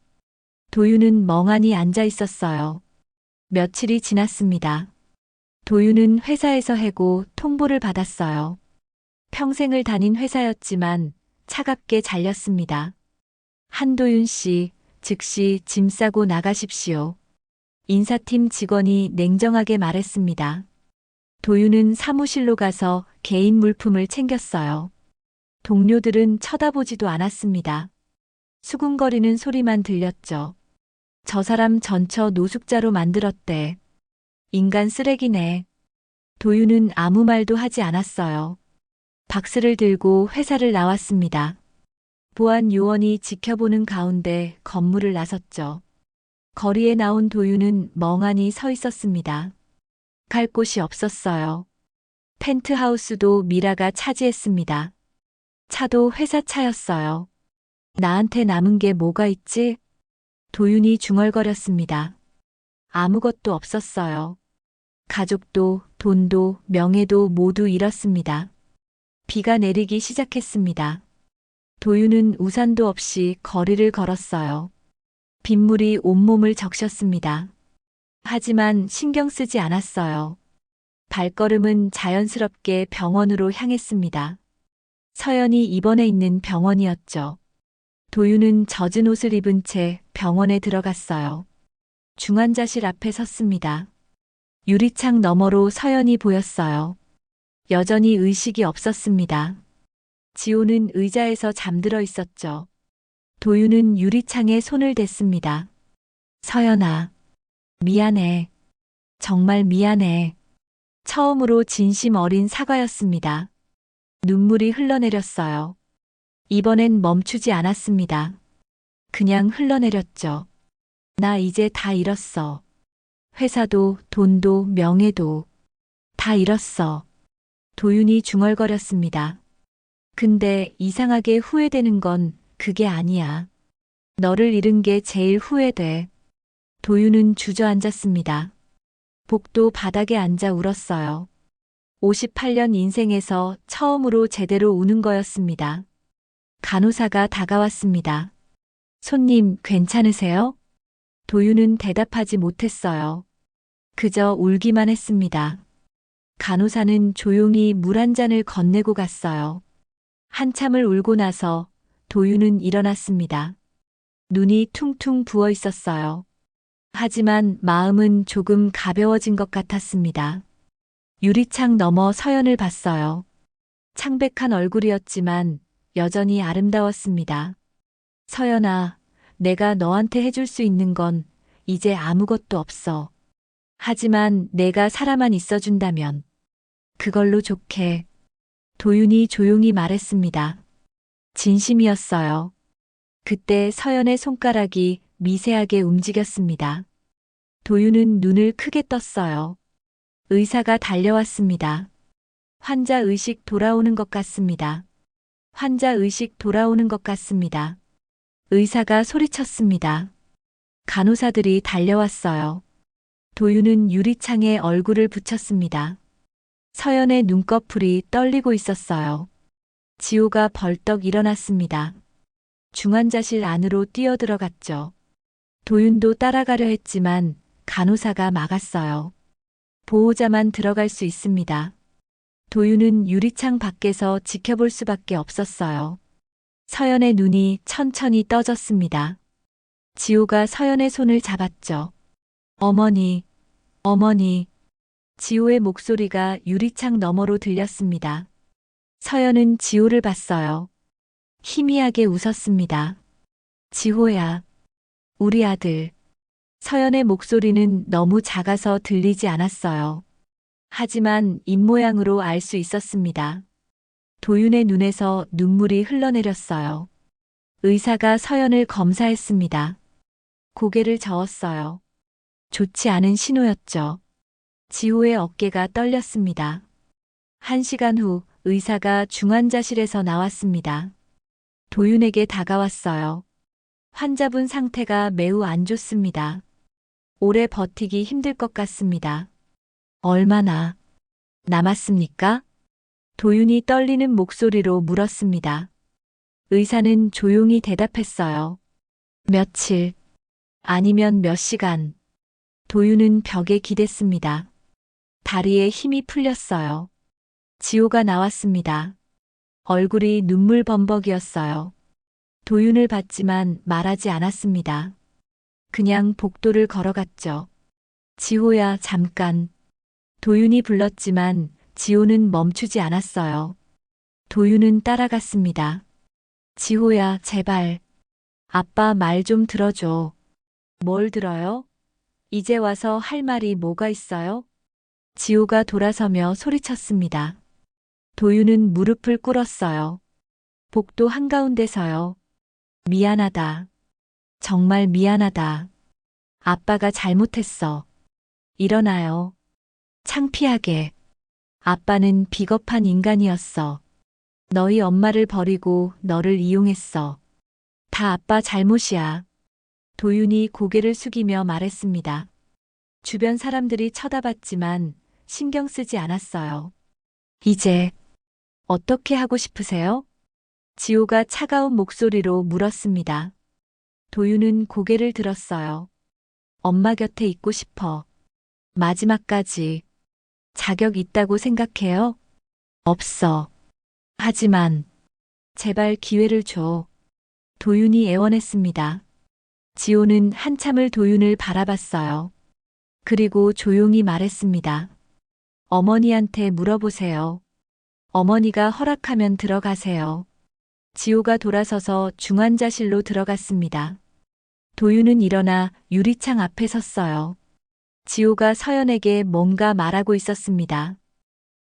도윤은 멍하니 앉아 있었어요. 며칠이 지났습니다. 도윤은 회사에서 해고 통보를 받았어요. 평생을 다닌 회사였지만 차갑게 잘렸습니다. 한도윤 씨, 즉시 짐 싸고 나가십시오. 인사팀 직원이 냉정하게 말했습니다. 도윤은 사무실로 가서 개인 물품을 챙겼어요. 동료들은 쳐다보지도 않았습니다. 수군거리는 소리만 들렸죠. 저 사람 전처 노숙자로 만들었대. 인간 쓰레기네. 도윤은 아무 말도 하지 않았어요. 박스를 들고 회사를 나왔습니다. 보안 요원이 지켜보는 가운데 건물을 나섰죠. 거리에 나온 도윤은 멍하니 서 있었습니다. 갈 곳이 없었어요. 펜트하우스도 미라가 차지했습니다. 차도 회사 차였어요. 나한테 남은 게 뭐가 있지? 도윤이 중얼거렸습니다. 아무것도 없었어요. 가족도, 돈도, 명예도 모두 잃었습니다. 비가 내리기 시작했습니다. 도윤은 우산도 없이 거리를 걸었어요. 빗물이 온몸을 적셨습니다. 하지만 신경 쓰지 않았어요. 발걸음은 자연스럽게 병원으로 향했습니다. 서연이 입원해 있는 병원이었죠. 도윤은 젖은 옷을 입은 채 병원에 들어갔어요. 중환자실 앞에 섰습니다. 유리창 너머로 서연이 보였어요. 여전히 의식이 없었습니다. 지호는 의자에서 잠들어 있었죠. 도윤은 유리창에 손을 댔습니다. 서연아, 미안해. 정말 미안해. 처음으로 진심 어린 사과였습니다. 눈물이 흘러내렸어요. 이번엔 멈추지 않았습니다. 그냥 흘러내렸죠. 나 이제 다 잃었어. 회사도, 돈도, 명예도 다 잃었어. 도윤이 중얼거렸습니다. 근데 이상하게 후회되는 건 그게 아니야. 너를 잃은 게 제일 후회돼. 도윤은 주저앉았습니다. 복도 바닥에 앉아 울었어요. 58년 인생에서 처음으로 제대로 우는 거였습니다. 간호사가 다가왔습니다. 손님, 괜찮으세요? 도윤은 대답하지 못했어요. 그저 울기만 했습니다. 간호사는 조용히 물 한 잔을 건네고 갔어요. 한참을 울고 나서 도윤은 일어났습니다. 눈이 퉁퉁 부어 있었어요. 하지만 마음은 조금 가벼워진 것 같았습니다. 유리창 너머 서연을 봤어요. 창백한 얼굴이었지만 여전히 아름다웠습니다. 서연아, 내가 너한테 해줄 수 있는 건 이제 아무것도 없어. 하지만 내가 살아만 있어준다면 그걸로 좋게. 도윤이 조용히 말했습니다. 진심이었어요. 그때 서연의 손가락이 미세하게 움직였습니다. 도윤은 눈을 크게 떴어요. 의사가 달려왔습니다. 환자 의식 돌아오는 것 같습니다. 환자 의식 돌아오는 것 같습니다. 의사가 소리쳤습니다. 간호사들이 달려왔어요. 도윤은 유리창에 얼굴을 붙였습니다. 서연의 눈꺼풀이 떨리고 있었어요. 지호가 벌떡 일어났습니다. 중환자실 안으로 뛰어들어갔죠. 도윤도 따라가려 했지만 간호사가 막았어요. 보호자만 들어갈 수 있습니다. 도윤은 유리창 밖에서 지켜볼 수밖에 없었어요. 서연의 눈이 천천히 떠졌습니다. 지호가 서연의 손을 잡았죠. 어머니, 어머니. 지호의 목소리가 유리창 너머로 들렸습니다. 서연은 지호를 봤어요. 희미하게 웃었습니다. 지호야, 우리 아들. 서연의 목소리는 너무 작아서 들리지 않았어요. 하지만 입모양으로 알 수 있었습니다. 도윤의 눈에서 눈물이 흘러내렸어요. 의사가 서연을 검사했습니다. 고개를 저었어요. 좋지 않은 신호였죠. 지호의 어깨가 떨렸습니다. 1시간 후 의사가 중환자실에서 나왔습니다. 도윤에게 다가왔어요. 환자분 상태가 매우 안 좋습니다. 오래 버티기 힘들 것 같습니다. 얼마나 남았습니까? 도윤이 떨리는 목소리로 물었습니다. 의사는 조용히 대답했어요. 며칠, 아니면 몇 시간. 도윤은 벽에 기댔습니다. 다리에 힘이 풀렸어요. 지호가 나왔습니다. 얼굴이 눈물 범벅이었어요. 도윤을 봤지만 말하지 않았습니다. 그냥 복도를 걸어갔죠. 지호야, 잠깐. 도윤이 불렀지만 지호는 멈추지 않았어요. 도윤은 따라갔습니다. 지호야, 제발. 아빠 말 좀 들어줘. 뭘 들어요? 이제 와서 할 말이 뭐가 있어요? 지호가 돌아서며 소리쳤습니다. 도윤은 무릎을 꿇었어요. 복도 한가운데서요. 미안하다. 정말 미안하다. 아빠가 잘못했어. 일어나요. 창피하게. 아빠는 비겁한 인간이었어. 너희 엄마를 버리고 너를 이용했어. 다 아빠 잘못이야. 도윤이 고개를 숙이며 말했습니다. 주변 사람들이 쳐다봤지만 신경 쓰지 않았어요. 이제 어떻게 하고 싶으세요? 지호가 차가운 목소리로 물었습니다. 도윤은 고개를 들었어요. 엄마 곁에 있고 싶어. 마지막까지. 자격 있다고 생각해요? 없어. 하지만 제발 기회를 줘. 도윤이 애원했습니다. 지호는 한참을 도윤을 바라봤어요. 그리고 조용히 말했습니다. 어머니한테 물어보세요. 어머니가 허락하면 들어가세요. 지호가 돌아서서 중환자실로 들어갔습니다. 도윤은 일어나 유리창 앞에 섰어요. 지호가 서연에게 뭔가 말하고 있었습니다.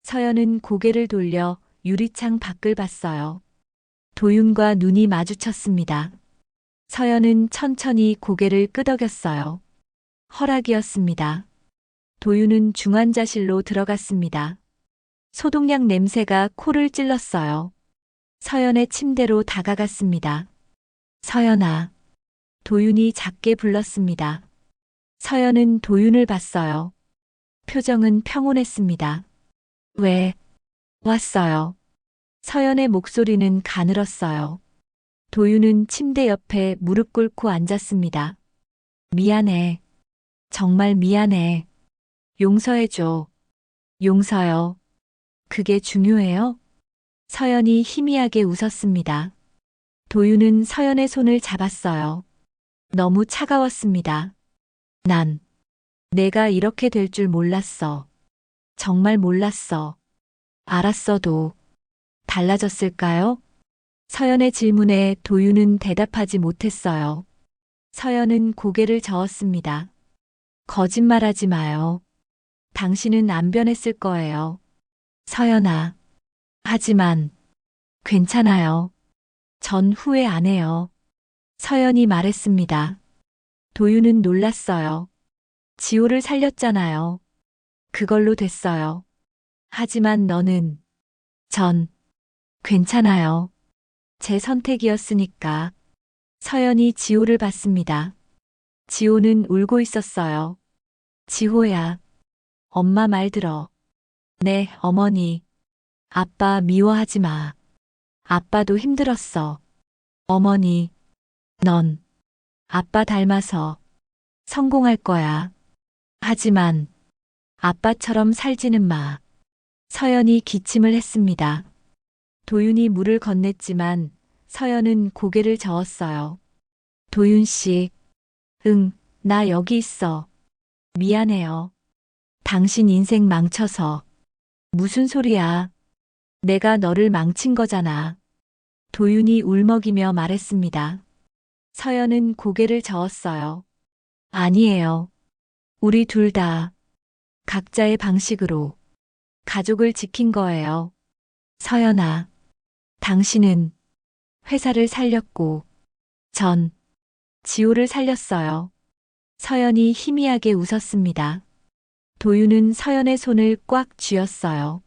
서연은 고개를 돌려 유리창 밖을 봤어요. 도윤과 눈이 마주쳤습니다. 서연은 천천히 고개를 끄덕였어요. 허락이었습니다. 도윤은 중환자실로 들어갔습니다. 소독약 냄새가 코를 찔렀어요. 서연의 침대로 다가갔습니다. 서연아. 도윤이 작게 불렀습니다. 서연은 도윤을 봤어요. 표정은 평온했습니다. 왜 왔어요? 서연의 목소리는 가늘었어요. 도윤은 침대 옆에 무릎 꿇고 앉았습니다. 미안해. 정말 미안해. 용서해줘. 용서요. 그게 중요해요? 서연이 희미하게 웃었습니다. 도윤은 서연의 손을 잡았어요. 너무 차가웠습니다. 내가 이렇게 될 줄 몰랐어. 정말 몰랐어. 알았어도 달라졌을까요? 서연의 질문에 도윤은 대답하지 못했어요. 서연은 고개를 저었습니다. 거짓말하지 마요. 당신은 안 변했을 거예요. 서연아. 하지만 괜찮아요. 전 후회 안 해요. 서연이 말했습니다. 도윤은 놀랐어요. 지호를 살렸잖아요. 그걸로 됐어요. 하지만 전 괜찮아요. 제 선택이었으니까. 서연이 지호를 봤습니다. 지호는 울고 있었어요. 지호야. 엄마 말 들어. 네, 어머니. 아빠 미워하지 마. 아빠도 힘들었어. 어머니. 넌 아빠 닮아서 성공할 거야. 하지만 아빠처럼 살지는 마. 서연이 기침을 했습니다. 도윤이 물을 건넸지만 서연은 고개를 저었어요. 도윤 씨. 응, 나 여기 있어. 미안해요. 당신 인생 망쳐서. 무슨 소리야. 내가 너를 망친 거잖아. 도윤이 울먹이며 말했습니다. 서연은 고개를 저었어요. 아니에요. 우리 둘 다 각자의 방식으로 가족을 지킨 거예요. 서연아, 당신은 회사를 살렸고 전 지호를 살렸어요. 서연이 희미하게 웃었습니다. 도윤은 서연의 손을 꽉 쥐었어요.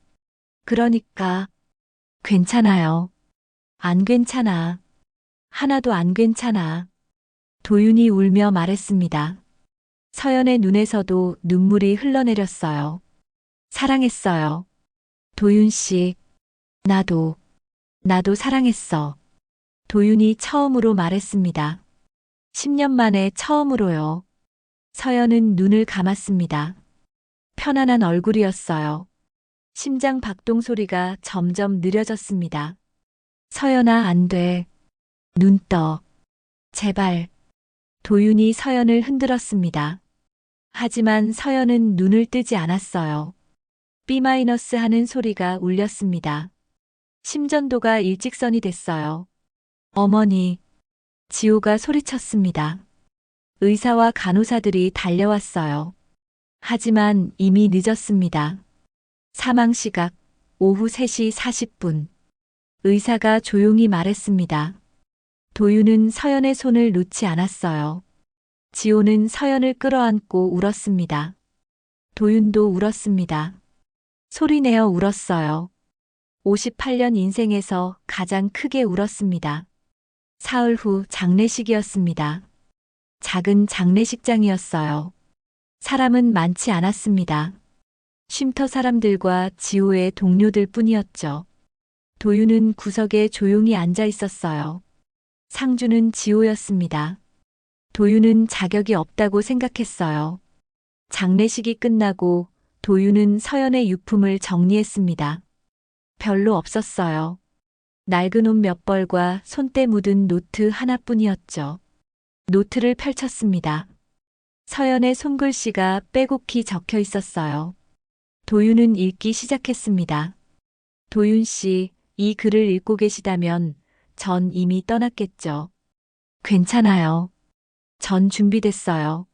그러니까 괜찮아요. 안 괜찮아. 하나도 안 괜찮아. 도윤이 울며 말했습니다. 서연의 눈에서도 눈물이 흘러내렸어요. 사랑했어요. 도윤 씨, 나도 사랑했어. 도윤이 처음으로 말했습니다. 10년 만에 처음으로요. 서연은 눈을 감았습니다. 편안한 얼굴이었어요. 심장 박동 소리가 점점 느려졌습니다. 서연아, 안 돼. 눈 떠. 제발. 도윤이 서연을 흔들었습니다. 하지만 서연은 눈을 뜨지 않았어요. B- 하는 소리가 울렸습니다. 심전도가 일직선이 됐어요. 어머니. 지호가 소리쳤습니다. 의사와 간호사들이 달려왔어요. 하지만 이미 늦었습니다. 사망 시각 오후 3시 40분. 의사가 조용히 말했습니다. 도윤은 서연의 손을 놓지 않았어요. 지호는 서연을 끌어안고 울었습니다. 도윤도 울었습니다. 소리내어 울었어요. 58년 인생에서 가장 크게 울었습니다. 사흘 후 장례식이었습니다. 작은 장례식장이었어요. 사람은 많지 않았습니다. 쉼터 사람들과 지호의 동료들 뿐이었죠. 도윤은 구석에 조용히 앉아 있었어요. 상주는 지호였습니다. 도윤은 자격이 없다고 생각했어요. 장례식이 끝나고 도윤은 서연의 유품을 정리했습니다. 별로 없었어요. 낡은 옷 몇 벌과 손때 묻은 노트 하나뿐이었죠. 노트를 펼쳤습니다. 서연의 손글씨가 빼곡히 적혀 있었어요. 도윤은 읽기 시작했습니다. 도윤 씨, 이 글을 읽고 계시다면 전 이미 떠났겠죠. 괜찮아요. 전 준비됐어요.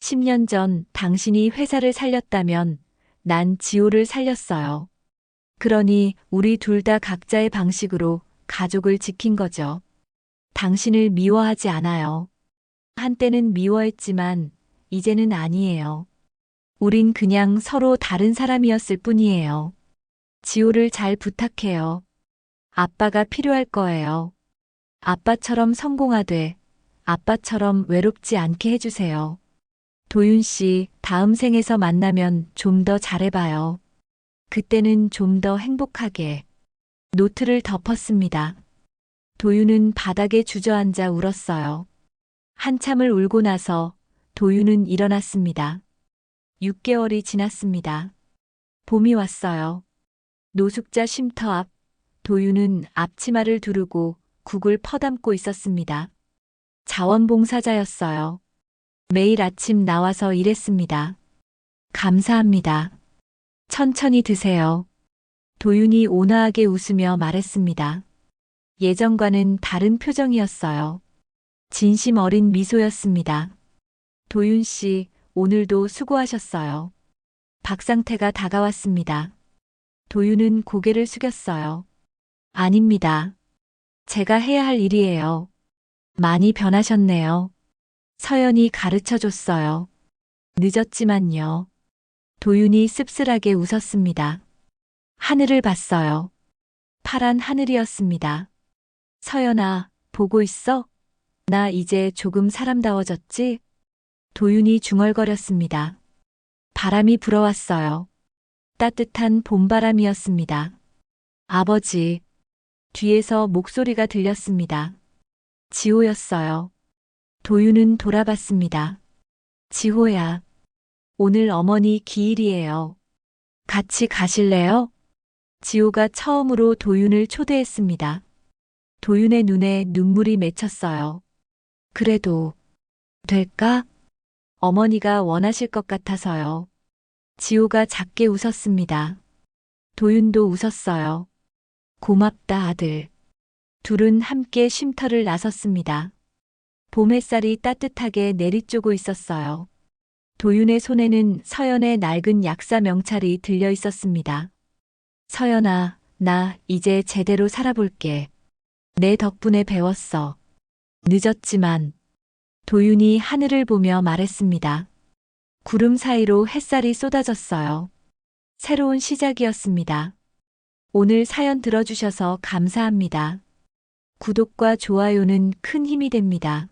10년 전 당신이 회사를 살렸다면 난 지호를 살렸어요. 그러니 우리 둘 다 각자의 방식으로 가족을 지킨 거죠. 당신을 미워하지 않아요. 한때는 미워했지만 이제는 아니에요. 우린 그냥 서로 다른 사람이었을 뿐이에요. 지호를 잘 부탁해요. 아빠가 필요할 거예요. 아빠처럼 성공하되 아빠처럼 외롭지 않게 해주세요. 도윤 씨, 다음 생에서 만나면 좀 더 잘해봐요. 그때는 좀 더 행복하게. 노트를 덮었습니다. 도윤은 바닥에 주저앉아 울었어요. 한참을 울고 나서 도윤은 일어났습니다. 6개월이 지났습니다. 봄이 왔어요. 노숙자 쉼터 앞, 도윤은 앞치마를 두르고 국을 퍼담고 있었습니다. 자원봉사자였어요. 매일 아침 나와서 일했습니다. 감사합니다. 천천히 드세요. 도윤이 온화하게 웃으며 말했습니다. 예전과는 다른 표정이었어요. 진심 어린 미소였습니다. 도윤 씨, 오늘도 수고하셨어요. 박상태가 다가왔습니다. 도윤은 고개를 숙였어요. 아닙니다. 제가 해야 할 일이에요. 많이 변하셨네요. 서연이 가르쳐 줬어요. 늦었지만요. 도윤이 씁쓸하게 웃었습니다. 하늘을 봤어요. 파란 하늘이었습니다. 서연아, 보고 있어? 나 이제 조금 사람다워졌지? 도윤이 중얼거렸습니다. 바람이 불어왔어요. 따뜻한 봄바람이었습니다. 아버지. 뒤에서 목소리가 들렸습니다. 지호였어요. 도윤은 돌아봤습니다. 지호야. 오늘 어머니 기일이에요. 같이 가실래요? 지호가 처음으로 도윤을 초대했습니다. 도윤의 눈에 눈물이 맺혔어요. 그래도 될까? 어머니가 원하실 것 같아서요. 지호가 작게 웃었습니다. 도윤도 웃었어요. 고맙다, 아들. 둘은 함께 쉼터를 나섰습니다. 봄 햇살이 따뜻하게 내리쬐고 있었어요. 도윤의 손에는 서연의 낡은 약사 명찰이 들려 있었습니다. 서연아, 나 이제 제대로 살아볼게. 내 덕분에 배웠어. 늦었지만. 도윤이 하늘을 보며 말했습니다. 구름 사이로 햇살이 쏟아졌어요. 새로운 시작이었습니다. 오늘 사연 들어주셔서 감사합니다. 구독과 좋아요는 큰 힘이 됩니다.